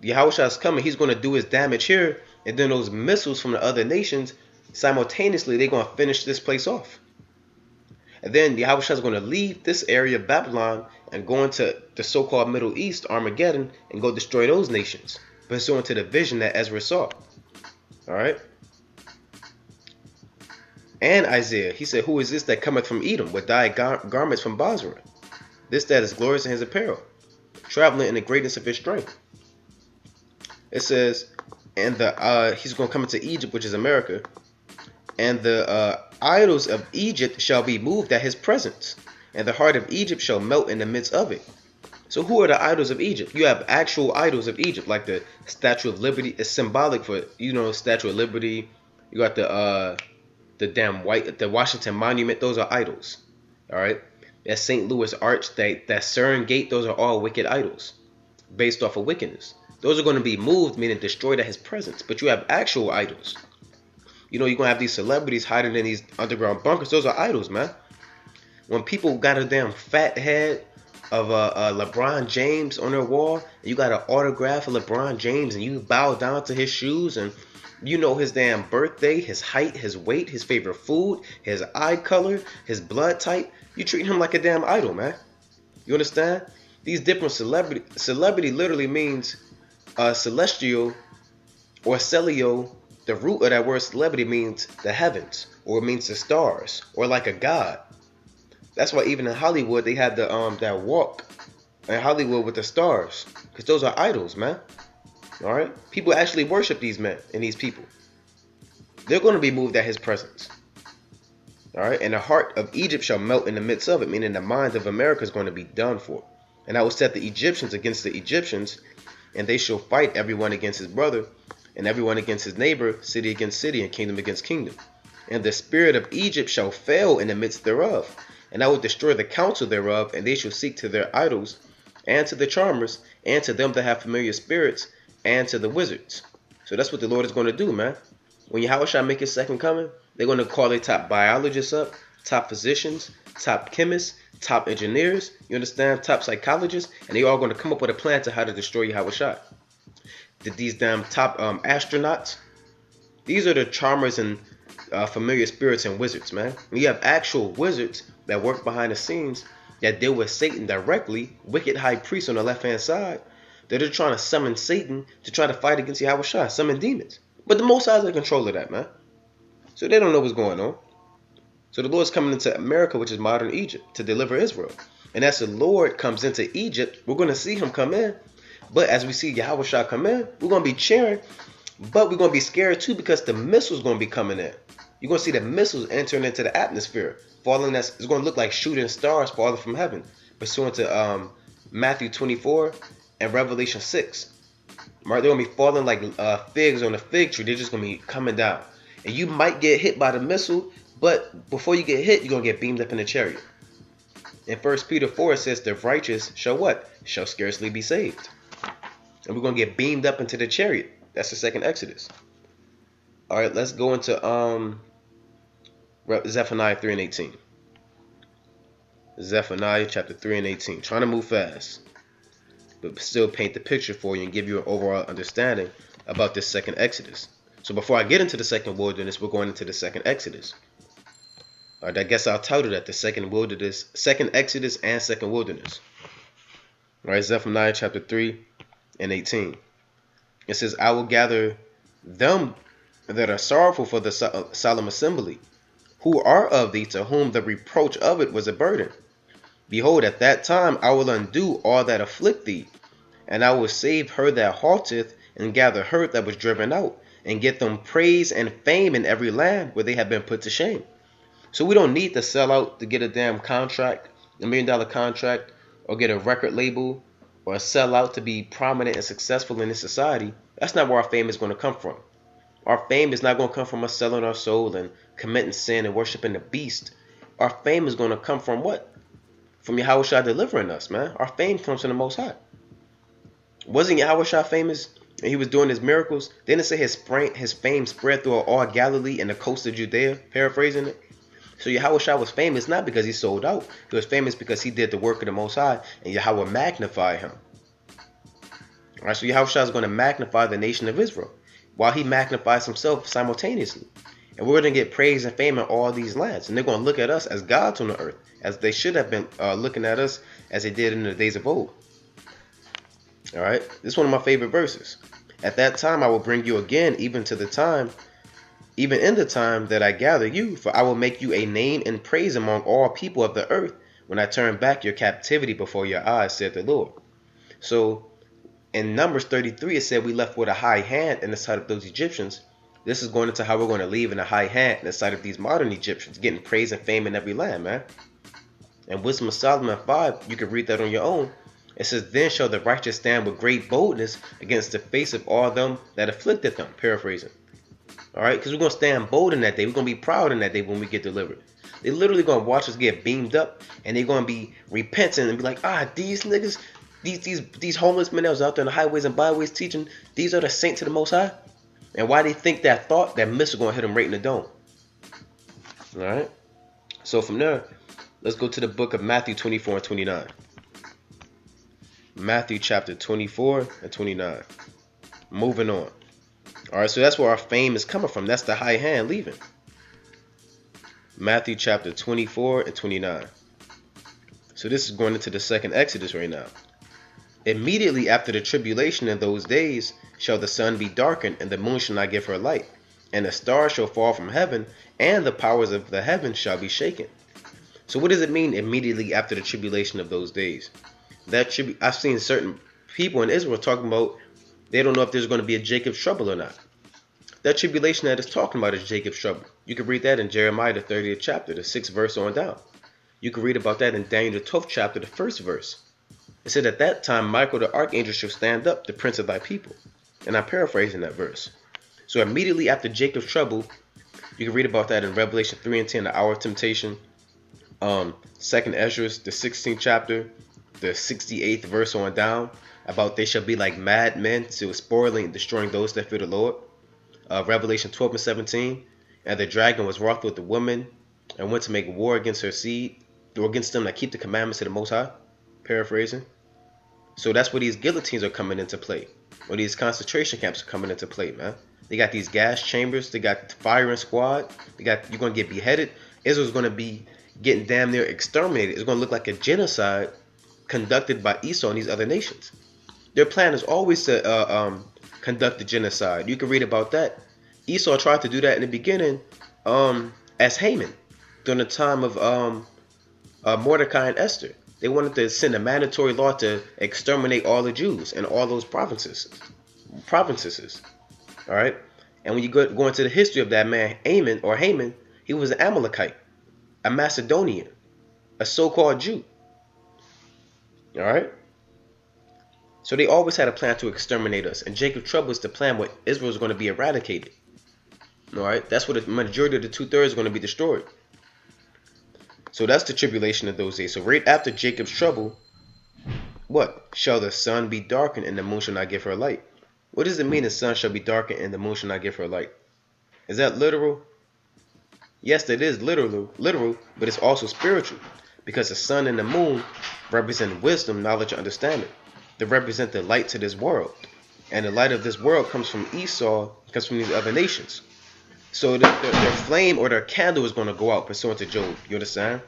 Yahushua is coming. He's going to do his damage here, and then those missiles from the other nations, simultaneously, they're going to finish this place off. And then Yahushua is going to leave this area of Babylon and go into the so-called Middle East, Armageddon, and go destroy those nations, pursuant to the vision that Ezra saw. All right. And Isaiah, he said, who is this that cometh from Edom with dyed garments from Basra? This that is glorious in his apparel, traveling in the greatness of his strength. It says, and he's going to come into Egypt, which is America, and the idols of Egypt shall be moved at his presence, and the heart of Egypt shall melt in the midst of it. So who are the idols of Egypt? You have actual idols of Egypt, like the Statue of Liberty. It's symbolic for, Statue of Liberty. You got the Washington Monument. Those are idols. All right. That St. Louis Arch, that CERN Gate. Those are all wicked idols, based off of wickedness. Those are going to be moved, meaning destroyed at his presence. But you have actual idols. You're going to have these celebrities hiding in these underground bunkers. Those are idols, man. When people got a damn fat head of LeBron James on their wall, and you got an autograph of LeBron James, and you bow down to his shoes, and you know his damn birthday, his height, his weight, his favorite food, his eye color, his blood type, you treat him like a damn idol, man. You understand? These different celebrity literally means celestial or celio. The root of that word celebrity means the heavens, or it means the stars, or like a god. That's why even in Hollywood they have that walk in Hollywood with the stars, because those are idols, man. All right, people actually worship these men and these people. They're going to be moved at his presence. All right, and the heart of Egypt shall melt in the midst of it, meaning the mind of America is going to be done for. And I will set the Egyptians against the Egyptians, and they shall fight everyone against his brother, and everyone against his neighbor, city against city, and kingdom against kingdom. And the spirit of Egypt shall fail in the midst thereof, and I will destroy the counsel thereof, and they shall seek to their idols, and to the charmers, and to them that have familiar spirits, and to the wizards. So that's what the Lord is going to do, man. When Yahushua make his second coming, they're going to call their top biologists up, top physicians, top chemists, top engineers, you understand, top psychologists, and they all going to come up with a plan to how to destroy Yahushua. These damn top astronauts, these are the charmers and familiar spirits and wizards, man. You have actual wizards that work behind the scenes that deal with Satan directly, wicked high priests on the left-hand side. They're trying to summon Satan to try to fight against Yahushua, summon demons. But the Most High is in control of that, man. So they don't know what's going on. So the Lord's coming into America, which is modern Egypt, to deliver Israel. And as the Lord comes into Egypt, we're going to see him come in. But as we see Yahushua come in, we're going to be cheering. But we're going to be scared too, because the missiles going to be coming in. You're going to see the missiles entering into the atmosphere. Falling, it's going to look like shooting stars falling from heaven. Pursuant to Matthew 24 and Revelation 6. Right? They're going to be falling like figs on a fig tree. They're just going to be coming down. And you might get hit by the missile, but before you get hit, you're going to get beamed up in the chariot. In 1 Peter 4, it says, the righteous shall what? Shall scarcely be saved. And we're going to get beamed up into the chariot. That's the second Exodus. All right, let's go into Zephaniah 3 and 18. Zephaniah chapter 3 and 18. Trying to move fast, but still paint the picture for you and give you an overall understanding about this second Exodus. So before I get into the second wilderness, we're going into the second Exodus. All right, I guess I'll title that the second wilderness, second Exodus and second wilderness. All right, Zephaniah chapter 3 and 18. It says, I will gather them that are sorrowful for the solemn assembly, who are of thee, to whom the reproach of it was a burden. Behold, at that time I will undo all that afflict thee, and I will save her that halteth, and gather her that was driven out, and get them praise and fame in every land where they have been put to shame. So we don't need to sell out to get a damn contract, $1 million contract, or get a record label, or sell out to be prominent and successful in this society. That's not where our fame is going to come from. Our fame is not going to come from us selling our soul and committing sin and worshiping the beast. Our fame is going to come from what? from Yahushua delivering us, man. Our fame comes from the Most High. Wasn't Yahushua famous when he was doing his miracles? Didn't it say his fame spread through all Galilee and the coast of Judea? Paraphrasing it. So Yahushua was famous not because he sold out. He was famous because he did the work of the Most High, and Yahweh magnified him. All right, so Yahushua is going to magnify the nation of Israel while he magnifies himself simultaneously. And we're going to get praise and fame in all these lands. And they're going to look at us as gods on the earth, as they should have been looking at us as they did in the days of old. All right, this is one of my favorite verses. At that time I will bring you again, even in the time that I gather you, for I will make you a name and praise among all people of the earth when I turn back your captivity before your eyes, said the Lord. So in Numbers 33, it said we left with a high hand in the sight of those Egyptians. This is going into how we're going to leave in a high hand in the sight of these modern Egyptians, getting praise and fame in every land, man. And Wisdom of Solomon 5, you can read that on your own. It says, then shall the righteous stand with great boldness against the face of all them that afflicted them. Paraphrasing. All right, because we're going to stand bold in that day. We're going to be proud in that day when we get delivered. They're literally going to watch us get beamed up, and they're going to be repenting and be like, these niggas, these homeless men that was out there in the highways and byways teaching, these are the saints of the Most High. And why they think that thought, that missile going to hit them right in the dome. All right, so from there, let's go to the book of Matthew 24 and 29. Matthew chapter 24 and 29. Moving on. Alright, so that's where our fame is coming from. That's the high hand leaving. Matthew chapter 24 and 29. So this is going into the second Exodus right now. Immediately after the tribulation in those days shall the sun be darkened, and the moon shall not give her light, and the stars shall fall from heaven, and the powers of the heavens shall be shaken. So what does it mean immediately after the tribulation of those days? I've seen certain people in Israel talking about they don't know if there's going to be a Jacob's trouble or not. That tribulation that it's talking about is Jacob's trouble. You can read that in Jeremiah the 30th chapter, the 6th verse on down. You can read about that in Daniel the 12th chapter, the 1st verse. It said at that time Michael the archangel shall stand up, the prince of thy people. And I'm paraphrasing that verse. So immediately after Jacob's trouble, you can read about that in Revelation 3 and 10, the hour of temptation. 2nd Ezra, the 16th chapter, the 68th verse on down, about they shall be like madmen, so spoiling and destroying those that fear the Lord. Revelation 12 and 17, and the dragon was wroth with the woman and went to make war against her seed, or against them that keep the commandments of the Most High. Paraphrasing. So that's where these guillotines are coming into play, or these concentration camps are coming into play, man. They got these gas chambers, they got firing squad, you're going to get beheaded. Israel's going to be getting damn near exterminated. It's going to look like a genocide conducted by Esau and these other nations. Their plan is always to conduct a genocide. You can read about that. Esau tried to do that in the beginning as Haman during the time of Mordecai and Esther. They wanted to send a mandatory law to exterminate all the Jews in all those provinces. All right? And when you go into the history of that man, Haman, he was an Amalekite, a Macedonian, a so-called Jew. All right? So they always had a plan to exterminate us. And Jacob's trouble is the plan where Israel is going to be eradicated. All right? That's where the majority of the 2/3 is going to be destroyed. So that's the tribulation of those days. So right after Jacob's trouble, what? Shall the sun be darkened and the moon shall not give her light? What does it mean the sun shall be darkened and the moon shall not give her light? Is that literal? Yes, it is literal, but it's also spiritual. Because the sun and the moon represent wisdom, knowledge, and understanding. They represent the light to this world. And the light of this world comes from Esau, comes from these other nations. So their flame or their candle is going to go out pursuant to Job. You understand?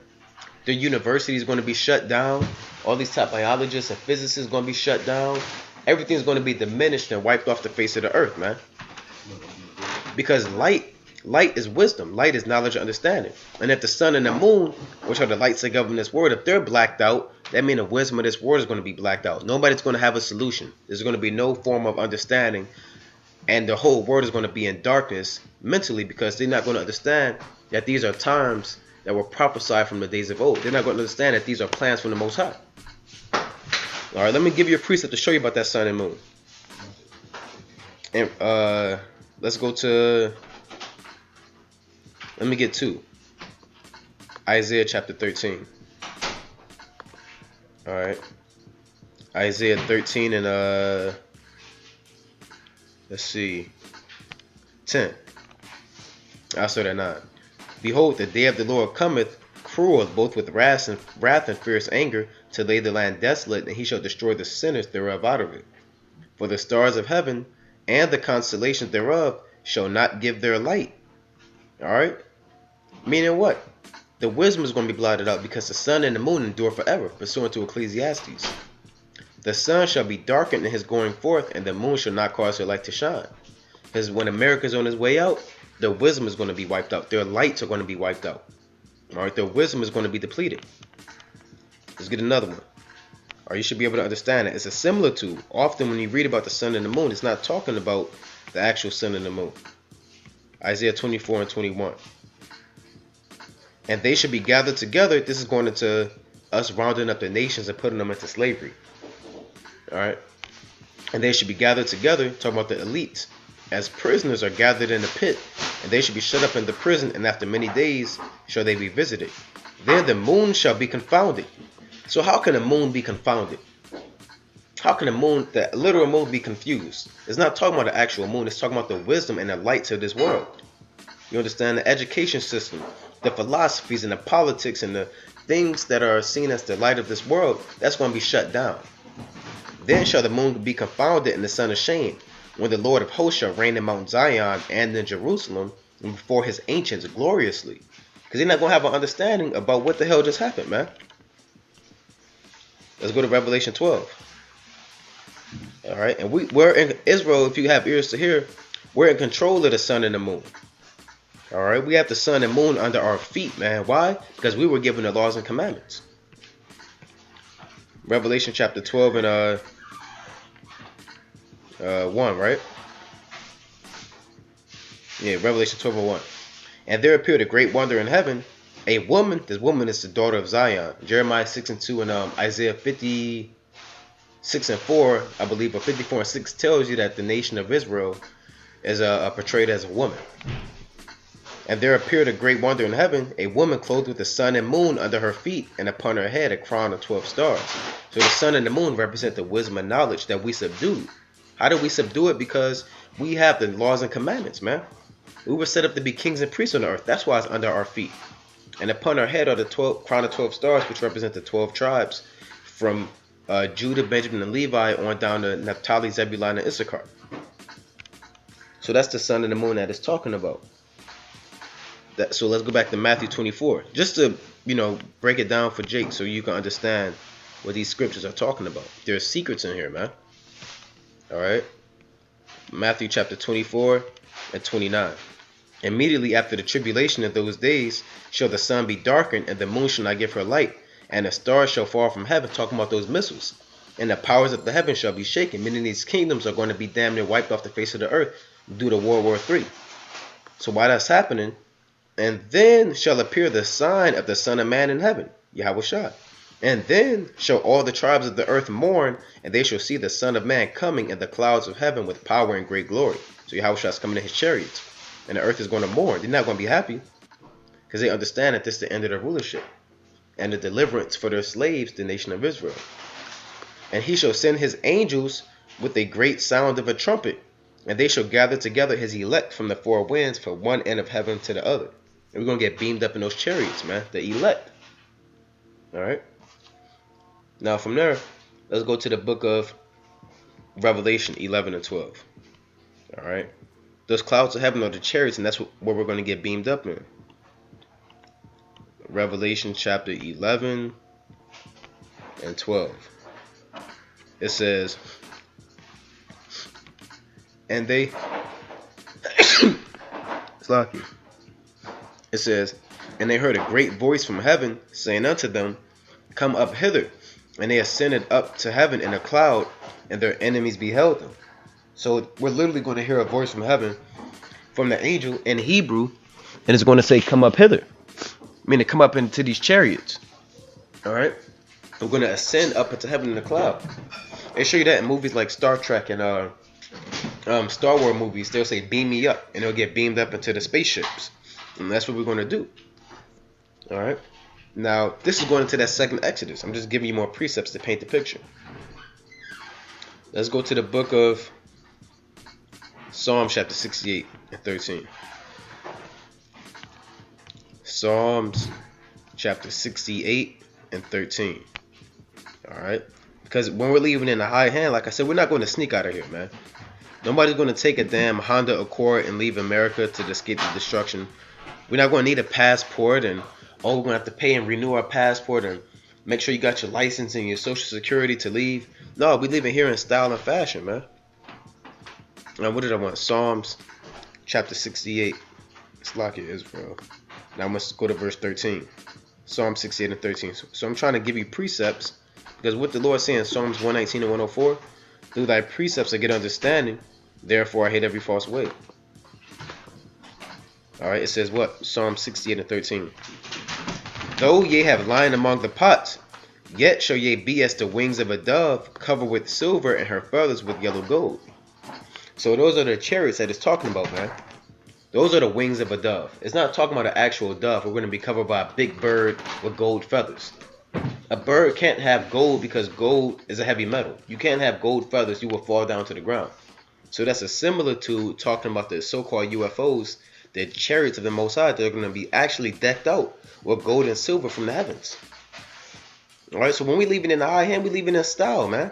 Their university is going to be shut down. All these top biologists and physicists are going to be shut down. Everything is going to be diminished and wiped off the face of the earth, man. Because light is wisdom. Light is knowledge and understanding. And if the sun and the moon, which are the lights that govern this world, if they're blacked out, that means the wisdom of this world is going to be blacked out. Nobody's going to have a solution. There's going to be no form of understanding. And the whole world is going to be in darkness mentally because they're not going to understand that these are times that were prophesied from the days of old. They're not going to understand that these are plans from the Most High. All right, let me give you a precept to show you about that sun and moon. And let's go to, let me get two. Isaiah chapter 13. All right. Isaiah 13 and let's see, 10. I'll start at 9. Behold, the day of the Lord cometh, cruel, both with wrath and fierce anger, to lay the land desolate, and he shall destroy the sinners thereof out of it. For the stars of heaven and the constellations thereof shall not give their light. Alright? Meaning what? The wisdom is going to be blotted out, because the sun and the moon endure forever, pursuant to Ecclesiastes. The sun shall be darkened in his going forth, and the moon shall not cause her light to shine. Because when America's on his way out, their wisdom is going to be wiped out. Their lights are going to be wiped out. Alright, their wisdom is going to be depleted. Let's get another one. Or you should be able to understand it. It's a similar to, often when you read about the sun and the moon, it's not talking about the actual sun and the moon. Isaiah 24 and 21. And they should be gathered together. This is going into us rounding up the nations and putting them into slavery. Alright. And they should be gathered together, talking about the elites, as prisoners are gathered in a pit, and they should be shut up in the prison, and after many days shall they be visited. Then the moon shall be confounded. So how can the moon be confounded? How can the literal moon, be confused? It's not talking about the actual moon, it's talking about the wisdom and the lights of this world. You understand? The education system, the philosophies and the politics and the things that are seen as the light of this world, that's going to be shut down. Then shall the moon be confounded and the sun ashamed, when the Lord of hosts shall reign in Mount Zion and in Jerusalem, and before his ancients gloriously. Because they're not going to have an understanding about what the hell just happened, man. Let's go to Revelation 12. Alright, and we're in Israel, if you have ears to hear, we're in control of the sun and the moon. Alright, we have the sun and moon under our feet, man. Why? Because we were given the laws and commandments. Revelation chapter 12 and 1, right? Yeah, Revelation 12 and 1. And there appeared a great wonder in heaven, a woman. This woman is the daughter of Zion. Jeremiah 6 and 2 and Isaiah 56 and 4, I believe, or 54 and 6 tells you that the nation of Israel is portrayed as a woman. And there appeared a great wonder in heaven, a woman clothed with the sun and moon under her feet, and upon her head a crown of 12 stars. So the sun and the moon represent the wisdom and knowledge that we subdued. How do we subdue it? Because we have the laws and commandments, man. We were set up to be kings and priests on the earth. That's why it's under our feet. And upon our head are the crown of 12 stars, which represent the 12 tribes from Judah, Benjamin, and Levi on down to Naphtali, Zebulun, and Issachar. So that's the sun and the moon that it's talking about. So let's go back to Matthew 24, just to break it down for Jake, so you can understand what these scriptures are talking about. There's secrets in here, man. All right, Matthew chapter 24 and 29. Immediately after the tribulation of those days shall the sun be darkened, and the moon shall not give her light, and the stars shall fall from heaven. Talking about those missiles. And the powers of the heaven shall be shaken. Meaning these kingdoms are going to be damn near wiped off the face of the earth due to World War III. So while that's happening, and then shall appear the sign of the Son of Man in heaven, Yahushua. And then shall all the tribes of the earth mourn, and they shall see the Son of Man coming in the clouds of heaven with power and great glory. So Yahushua is coming in his chariots, and the earth is going to mourn. They're not going to be happy, because they understand that this is the end of their rulership and the deliverance for their slaves, the nation of Israel. And he shall send his angels with a great sound of a trumpet, and they shall gather together his elect from the four winds, from one end of heaven to the other. And we're going to get beamed up in those chariots, man. The elect. Alright. Now from there, let's go to the book of Revelation 11 and 12. Alright. Those clouds of heaven are the chariots, and that's what we're going to get beamed up in. Revelation chapter 11 and 12. It says, and they... it's lucky. It says, and they heard a great voice from heaven, saying unto them, come up hither. And they ascended up to heaven in a cloud, and their enemies beheld them. So we're literally going to hear a voice from heaven, from the angel in Hebrew, and it's going to say, come up hither. Meaning come up into these chariots. Alright? I'm going to ascend up into heaven in a cloud. They show you that in movies like Star Trek and Star Wars movies. They'll say, beam me up, and they'll get beamed up into the spaceships. And that's what we're going to do. Alright? Now, this is going into that second Exodus. I'm just giving you more precepts to paint the picture. Let's go to the book of Psalms chapter 68 and 13. Psalms chapter 68 and 13. Alright? Because when we're leaving in the high hand, like I said, we're not going to sneak out of here, man. Nobody's going to take a damn Honda Accord and leave America to escape the destruction. We're not going to need a passport and, oh, we're going to have to pay and renew our passport and make sure you got your license and your social security to leave. No, we leaving here in style and fashion, man. Now, what did I want? Psalms chapter 68. It's like it is, bro. Now, let's go to verse 13. Psalm 68 and 13. So I'm trying to give you precepts, because what the Lord saying in Psalms 119 and 104, through thy precepts I get understanding, therefore I hate every false way. Alright, it says what? Psalm 68 and 13. Though ye have lion among the pots, yet shall ye be as the wings of a dove, covered with silver, and her feathers with yellow gold. So those are the chariots that it's talking about, man. Those are the wings of a dove. It's not talking about an actual dove. We're going to be covered by a big bird with gold feathers. A bird can't have gold because gold is a heavy metal. You can't have gold feathers. You will fall down to the ground. So that's a similar to talking about the so-called UFOs, the chariots of the Most High. They're going to be actually decked out with gold and silver from the heavens. Alright, so when we leaving in the high hand, we leaving in style, man.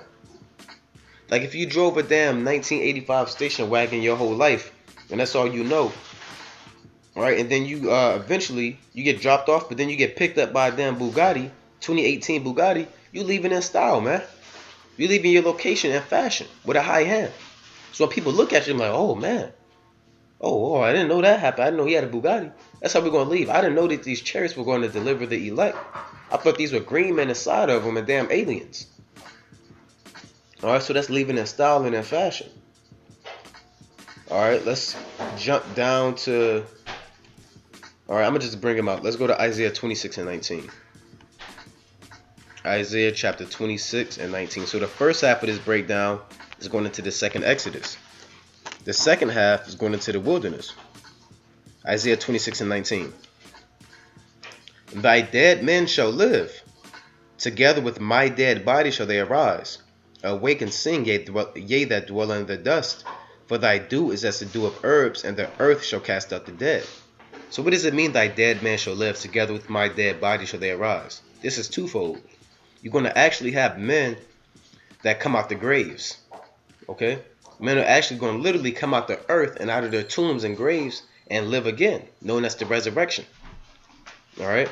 Like if you drove a damn 1985 station wagon your whole life, and that's all you know, right? And then you eventually you get dropped off, but then you get picked up by a damn Bugatti, 2018 Bugatti. You leaving in style, man. You leaving your location in fashion with a high hand. So when people look at you, I'm like, oh man, oh, I didn't know that happened. I didn't know he had a Bugatti. That's how we're gonna leave. I didn't know that these chariots were going to deliver the elect. I thought these were green men inside of them and damn aliens. Alright, so that's leaving in style and in fashion. Alright, let's jump down to... Alright, I'm going to just bring them out. Let's go to Isaiah 26 and 19. Isaiah chapter 26 and 19. So the first half of this breakdown is going into the second Exodus. The second half is going into the wilderness. Isaiah 26 and 19. Thy dead men shall live. Together with my dead body shall they arise. Awake and sing, ye that dwell in the dust. For thy dew is as the dew of herbs, and the earth shall cast out the dead. So what does it mean, thy dead man shall live? Together with my dead body shall they arise. This is twofold. You're going to actually have men that come out the graves. Okay? Men are actually going to literally come out the earth and out of their tombs and graves and live again, known as the resurrection. Alright?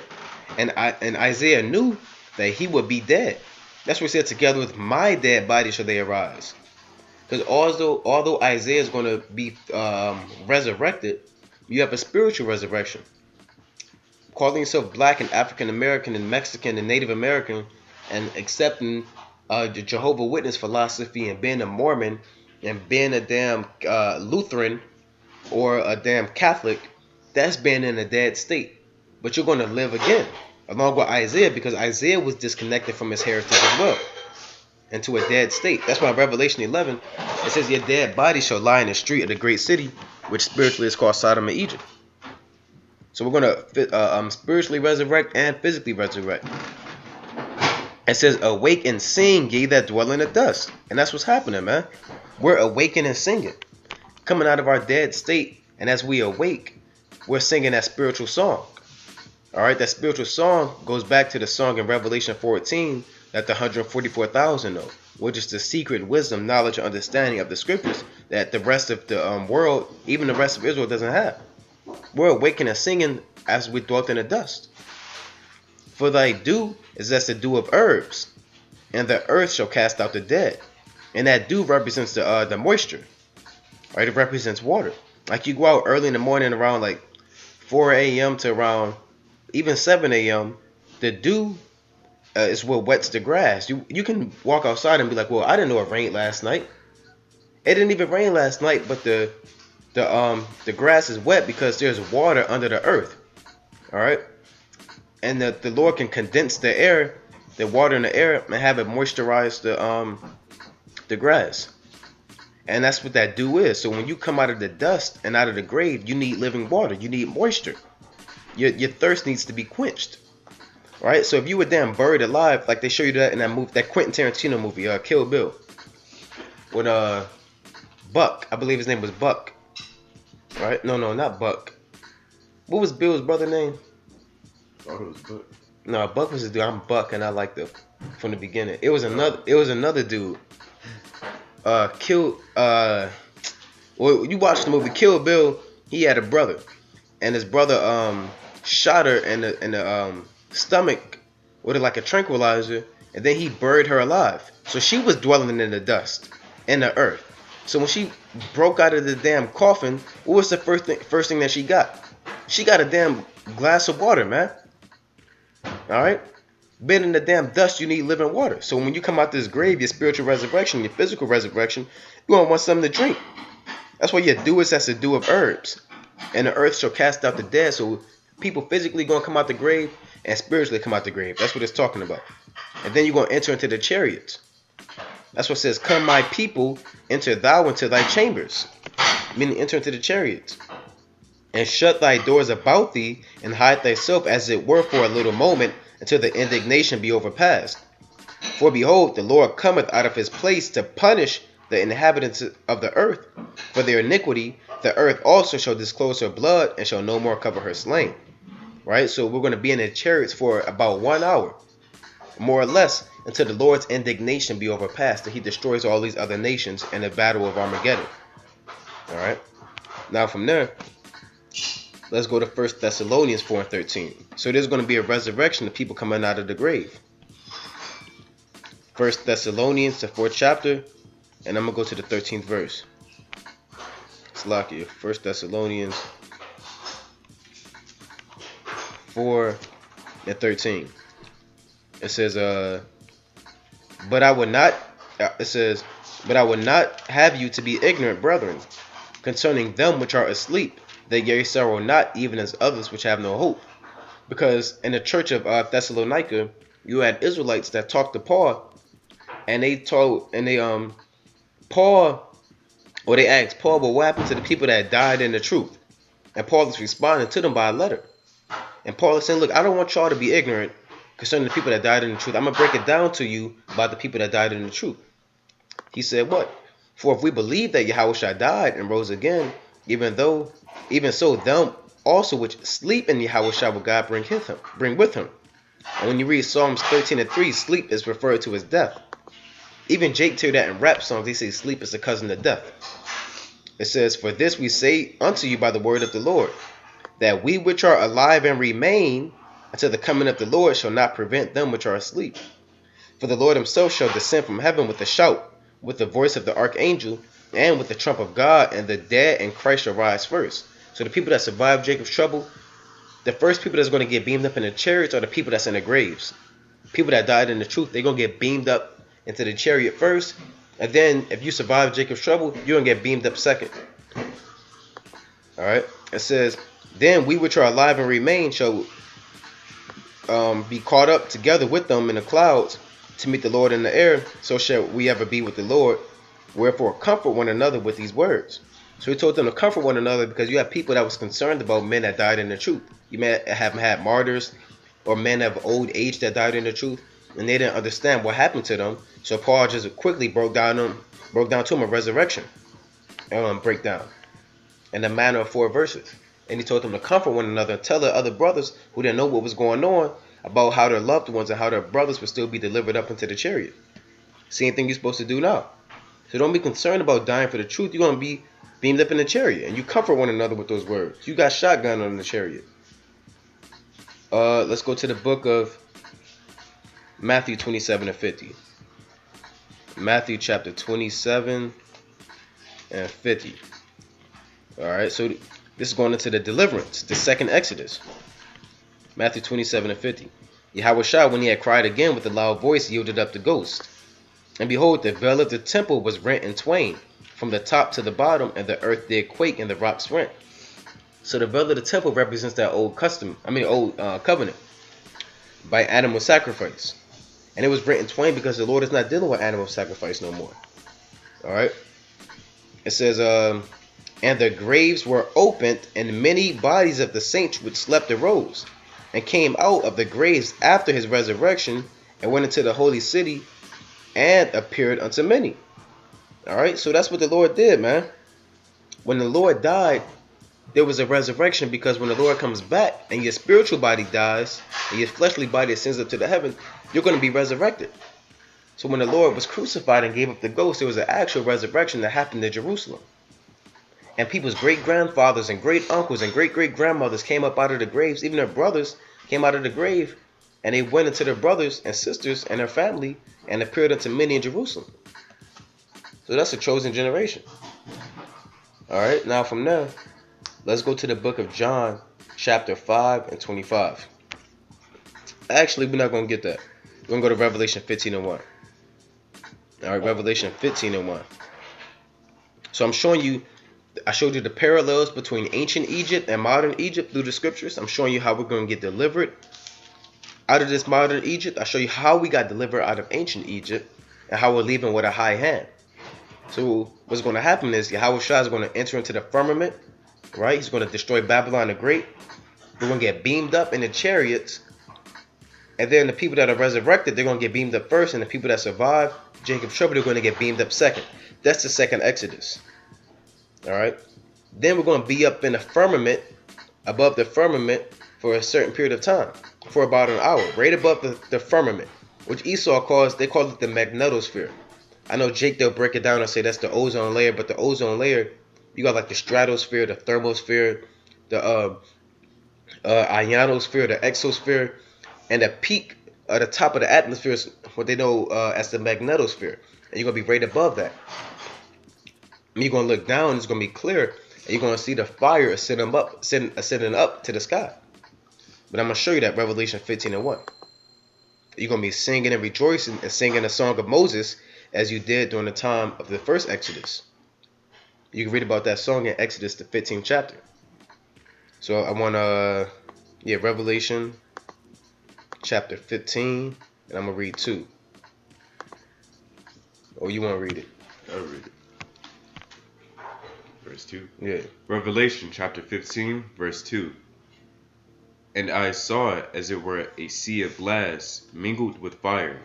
And Isaiah knew that he would be dead. That's what it said, together with my dead body shall they arise. Because although Isaiah is going to be resurrected, you have a spiritual resurrection. Calling yourself black and African American and Mexican and Native American and accepting the Jehovah Witness philosophy and being a Mormon and being a damn Lutheran or a damn Catholic, that's being in a dead state. But you're going to live again, along with Isaiah, because Isaiah was disconnected from his heritage as well, into a dead state. That's why in Revelation 11, it says, your dead body shall lie in the street of the great city, which spiritually is called Sodom and Egypt. So we're going to spiritually resurrect and physically resurrect. It says, awake and sing, ye that dwell in the dust. And that's what's happening, man. We're awakening and singing, coming out of our dead state. And as we awake, we're singing that spiritual song. Alright, that spiritual song goes back to the song in Revelation 14 that the 144,000 know, which is the secret wisdom, knowledge, and understanding of the scriptures that the rest of the world, even the rest of Israel, doesn't have. We're awakening and singing as we dwelt in the dust. For thy dew is as the dew of herbs, and the earth shall cast out the dead. And that dew represents the moisture. Right, it represents water. Like you go out early in the morning around like 4 a.m. to around even 7 a.m., the dew is what wets the grass. You can walk outside and be like, well, I didn't know it rained last night. It didn't even rain last night, but the grass is wet because there's water under the earth. All right, and the Lord can condense the air, the water in the air, and have it moisturize the grass. And that's what that dew is. So when you come out of the dust and out of the grave, you need living water. You need moisture. Your thirst needs to be quenched. right? So if you were damn buried alive, like they show you that in that movie, that Quentin Tarantino movie, Kill Bill, with Buck, I believe his name was Buck, right? No, not Buck. What was Bill's brother name? Oh, it was Buck. No, Buck was the dude. I'm Buck, and I liked the from the beginning. It was another dude. Well, you watched the movie Kill Bill. He had a brother, and his brother shot her in the stomach with like a tranquilizer, and then he buried her alive. So she was dwelling in the dust, in the earth. So when she broke out of the damn coffin, what was the first thing that she got? She got a damn glass of water, man. All right. Been in the damn dust, you need living water. So when you come out this grave, your spiritual resurrection, your physical resurrection, you're going to want something to drink. That's why your doers has to do of herbs. And the earth shall cast out the dead. So people physically going to come out the grave and spiritually come out the grave. That's what it's talking about. And then you're going to enter into the chariots. That's what it says, come my people, enter thou into thy chambers. Meaning enter into the chariots. And shut thy doors about thee, and hide thyself as it were for a little moment, until the indignation be overpast. For behold, the Lord cometh out of his place to punish the inhabitants of the earth for their iniquity. The earth also shall disclose her blood, and shall no more cover her slain. Right? So we're going to be in the chariots for about 1 hour, more or less, until the Lord's indignation be overpast, that he destroys all these other nations in the battle of Armageddon. Alright? Now from there, let's go to 1 Thessalonians 4:13. So there's going to be a resurrection of people coming out of the grave. 1 Thessalonians, the 4th chapter, and I'm going to go to the 13th verse. It's lucky. 1 Thessalonians 4:13. It says, but I would not have you to be ignorant, brethren, concerning them which are asleep, that ye sorrow not, even as others which have no hope. Because in the church of Thessalonica, you had Israelites that talked to Paul, and they asked Paul, well, what happened to the people that died in the truth? And Paul is responding to them by a letter. And Paul is saying, look, I don't want y'all to be ignorant concerning the people that died in the truth. I'm going to break it down to you about the people that died in the truth. He said, what? For if we believe that Yahushua died and rose again, even so, them also which sleep in Yahushua will God bring with him. And when you read Psalms 13:3, sleep is referred to as death. Even Jake tell that in rap songs, they say sleep is a cousin of death. It says, for this we say unto you by the word of the Lord, that we which are alive and remain until the coming of the Lord shall not prevent them which are asleep. For the Lord himself shall descend from heaven with a shout, with the voice of the archangel, and with the trump of God, and the dead in Christ shall rise first. So the people that survived Jacob's trouble, the first people that's going to get beamed up in the chariots are the people that's in the graves. People that died in the truth, they're going to get beamed up into the chariot first, and then if you survive Jacob's trouble, you're going to get beamed up second. Alright, it says, then we which are alive and remain shall be caught up together with them in the clouds to meet the Lord in the air, so shall we ever be with the Lord. Wherefore comfort one another with these words. So he told them to comfort one another, because you have people that was concerned about men that died in the truth. You may have had martyrs or men of old age that died in the truth, and they didn't understand what happened to them. So Paul just quickly broke down to them a resurrection breakdown in a manner of 4 verses. And he told them to comfort one another and tell the other brothers who didn't know what was going on about how their loved ones and how their brothers would still be delivered up into the chariot. Same thing you're supposed to do now. So don't be concerned about dying for the truth. You're going to be beamed up in the chariot, and you comfort one another with those words. You got shotgun on the chariot. Let's go to the book of Matthew 27:50. Matthew chapter 27 and 50. Alright, so this is going into the deliverance, the second Exodus. Matthew 27:50. Yahushua, when he had cried again with a loud voice, yielded up the ghost. And behold, the veil of the temple was rent in twain, from the top to the bottom, and the earth did quake, and the rocks rent. So the veil of the temple represents that old covenant by animal sacrifice. And it was rent in twain because the Lord is not dealing with animal sacrifice no more. Alright. It says, and the graves were opened, and many bodies of the saints which slept arose, and came out of the graves after his resurrection and went into the holy city and appeared unto many. Alright, so that's what the Lord did, man. When the Lord died, there was a resurrection, because when the Lord comes back and your spiritual body dies and your fleshly body ascends up to the heaven, you're going to be resurrected. So when the Lord was crucified and gave up the ghost, there was an actual resurrection that happened in Jerusalem. And people's great-grandfathers and great-uncles and great-great-grandmothers came up out of the graves. Even their brothers came out of the grave, and they went into their brothers and sisters and their family and appeared unto many in Jerusalem. So that's a chosen generation. Alright, now from there, let's go to the book of John, chapter 5 and 25. Actually, we're not going to get that. We're going to go to Revelation 15 and 1. Alright, Revelation 15 and 1. So I showed you the parallels between ancient Egypt and modern Egypt through the scriptures. I'm showing you how we're going to get delivered out of this modern Egypt. I show you how we got delivered out of ancient Egypt and how we're leaving with a high hand. So what's going to happen is Yahweh Shai is going to enter into the firmament, right? He's going to destroy Babylon the Great. We're going to get beamed up in the chariots. And then the people that are resurrected, they're going to get beamed up first. And the people that survive Jacob's trouble, they're going to get beamed up second. That's the second Exodus. Alright. Then we're going to be up in the firmament, above the firmament, for a certain period of time. For about an hour. Right above the firmament. Which Esau calls, they call it the magnetosphere. I know Jake, they'll break it down and say that's the ozone layer. But the ozone layer, you got like the stratosphere, the thermosphere, the ionosphere, the exosphere. And the peak at the top of the atmosphere is what they know as the magnetosphere. And you're going to be right above that. And you're going to look down, it's going to be clear. And you're going to see the fire ascending up to the sky. But I'm going to show you that Revelation 15 and 1. You're going to be singing and rejoicing and singing a song of Moses as you did during the time of the first Exodus. You can read about that song in Exodus, the 15th chapter. So I want to, Revelation chapter 15, and I'm going to read 2. Or you want to read it? I'll read it. Verse 2. Yeah. Revelation chapter 15, verse 2. And I saw as it were a sea of glass mingled with fire,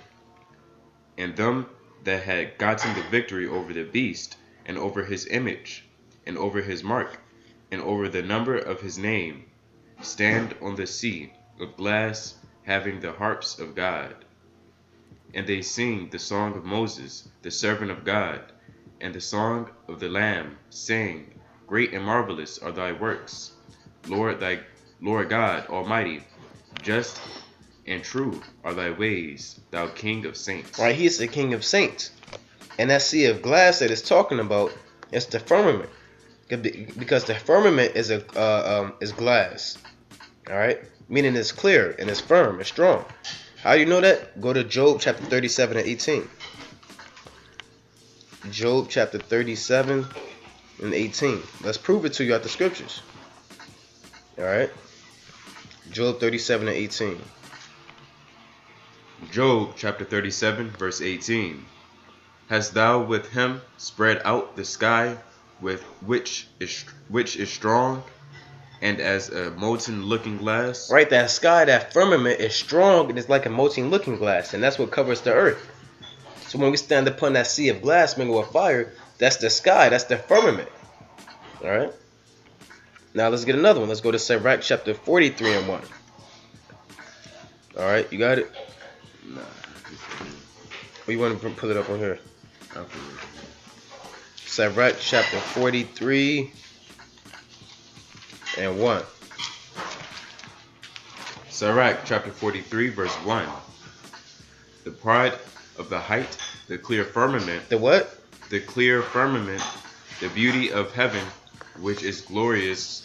and them that had gotten the victory over the beast, and over his image, and over his mark, and over the number of his name, stand on the sea of glass, having the harps of God. And they sing the song of Moses, the servant of God, and the song of the Lamb, saying, Great and marvelous are thy works, Lord God Almighty. Just and true are thy ways, thou King of saints. Right, he is the King of saints. And that sea of glass that it's talking about is the firmament. Because the firmament is glass. Alright? Meaning it's clear and it's firm, it's strong. How do you know that? Go to Job chapter 37 and 18. Job chapter 37 and 18. Let's prove it to you out the scriptures. Alright? Job 37 and 18. Job chapter 37, verse 18. Hast thou with him spread out the sky, with which is strong, and as a molten looking glass? Right, that sky, that firmament is strong and it's like a molten looking glass, and that's what covers the earth. So when we stand upon that sea of glass mingled with fire, that's the sky, that's the firmament. Alright? Now let's get another one. Let's go to Sirach chapter 43 and 1. Alright, you got it? Nah. Or you want to pull it up on here? I'll put it. Sirach chapter 43 and 1. Sirach chapter 43, verse 1. The pride of the height, the clear firmament. The what? The clear firmament, the beauty of heaven, which his glorious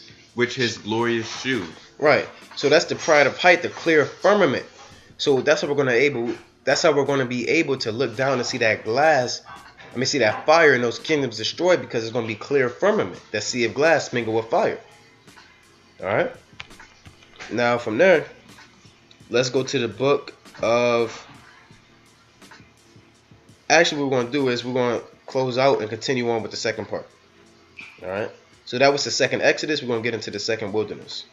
shew. Right. So that's the pride of height, the clear firmament. So that's how we're going to be able to look down and see that glass. See that fire and those kingdoms destroyed, because it's going to be clear firmament, that sea of glass mingled with fire. Alright. Now from there, let's go to the book of... Actually, what we're going to do is we're going to close out and continue on with the second part. Alright. So that was the second Exodus. We're going to get into the second wilderness.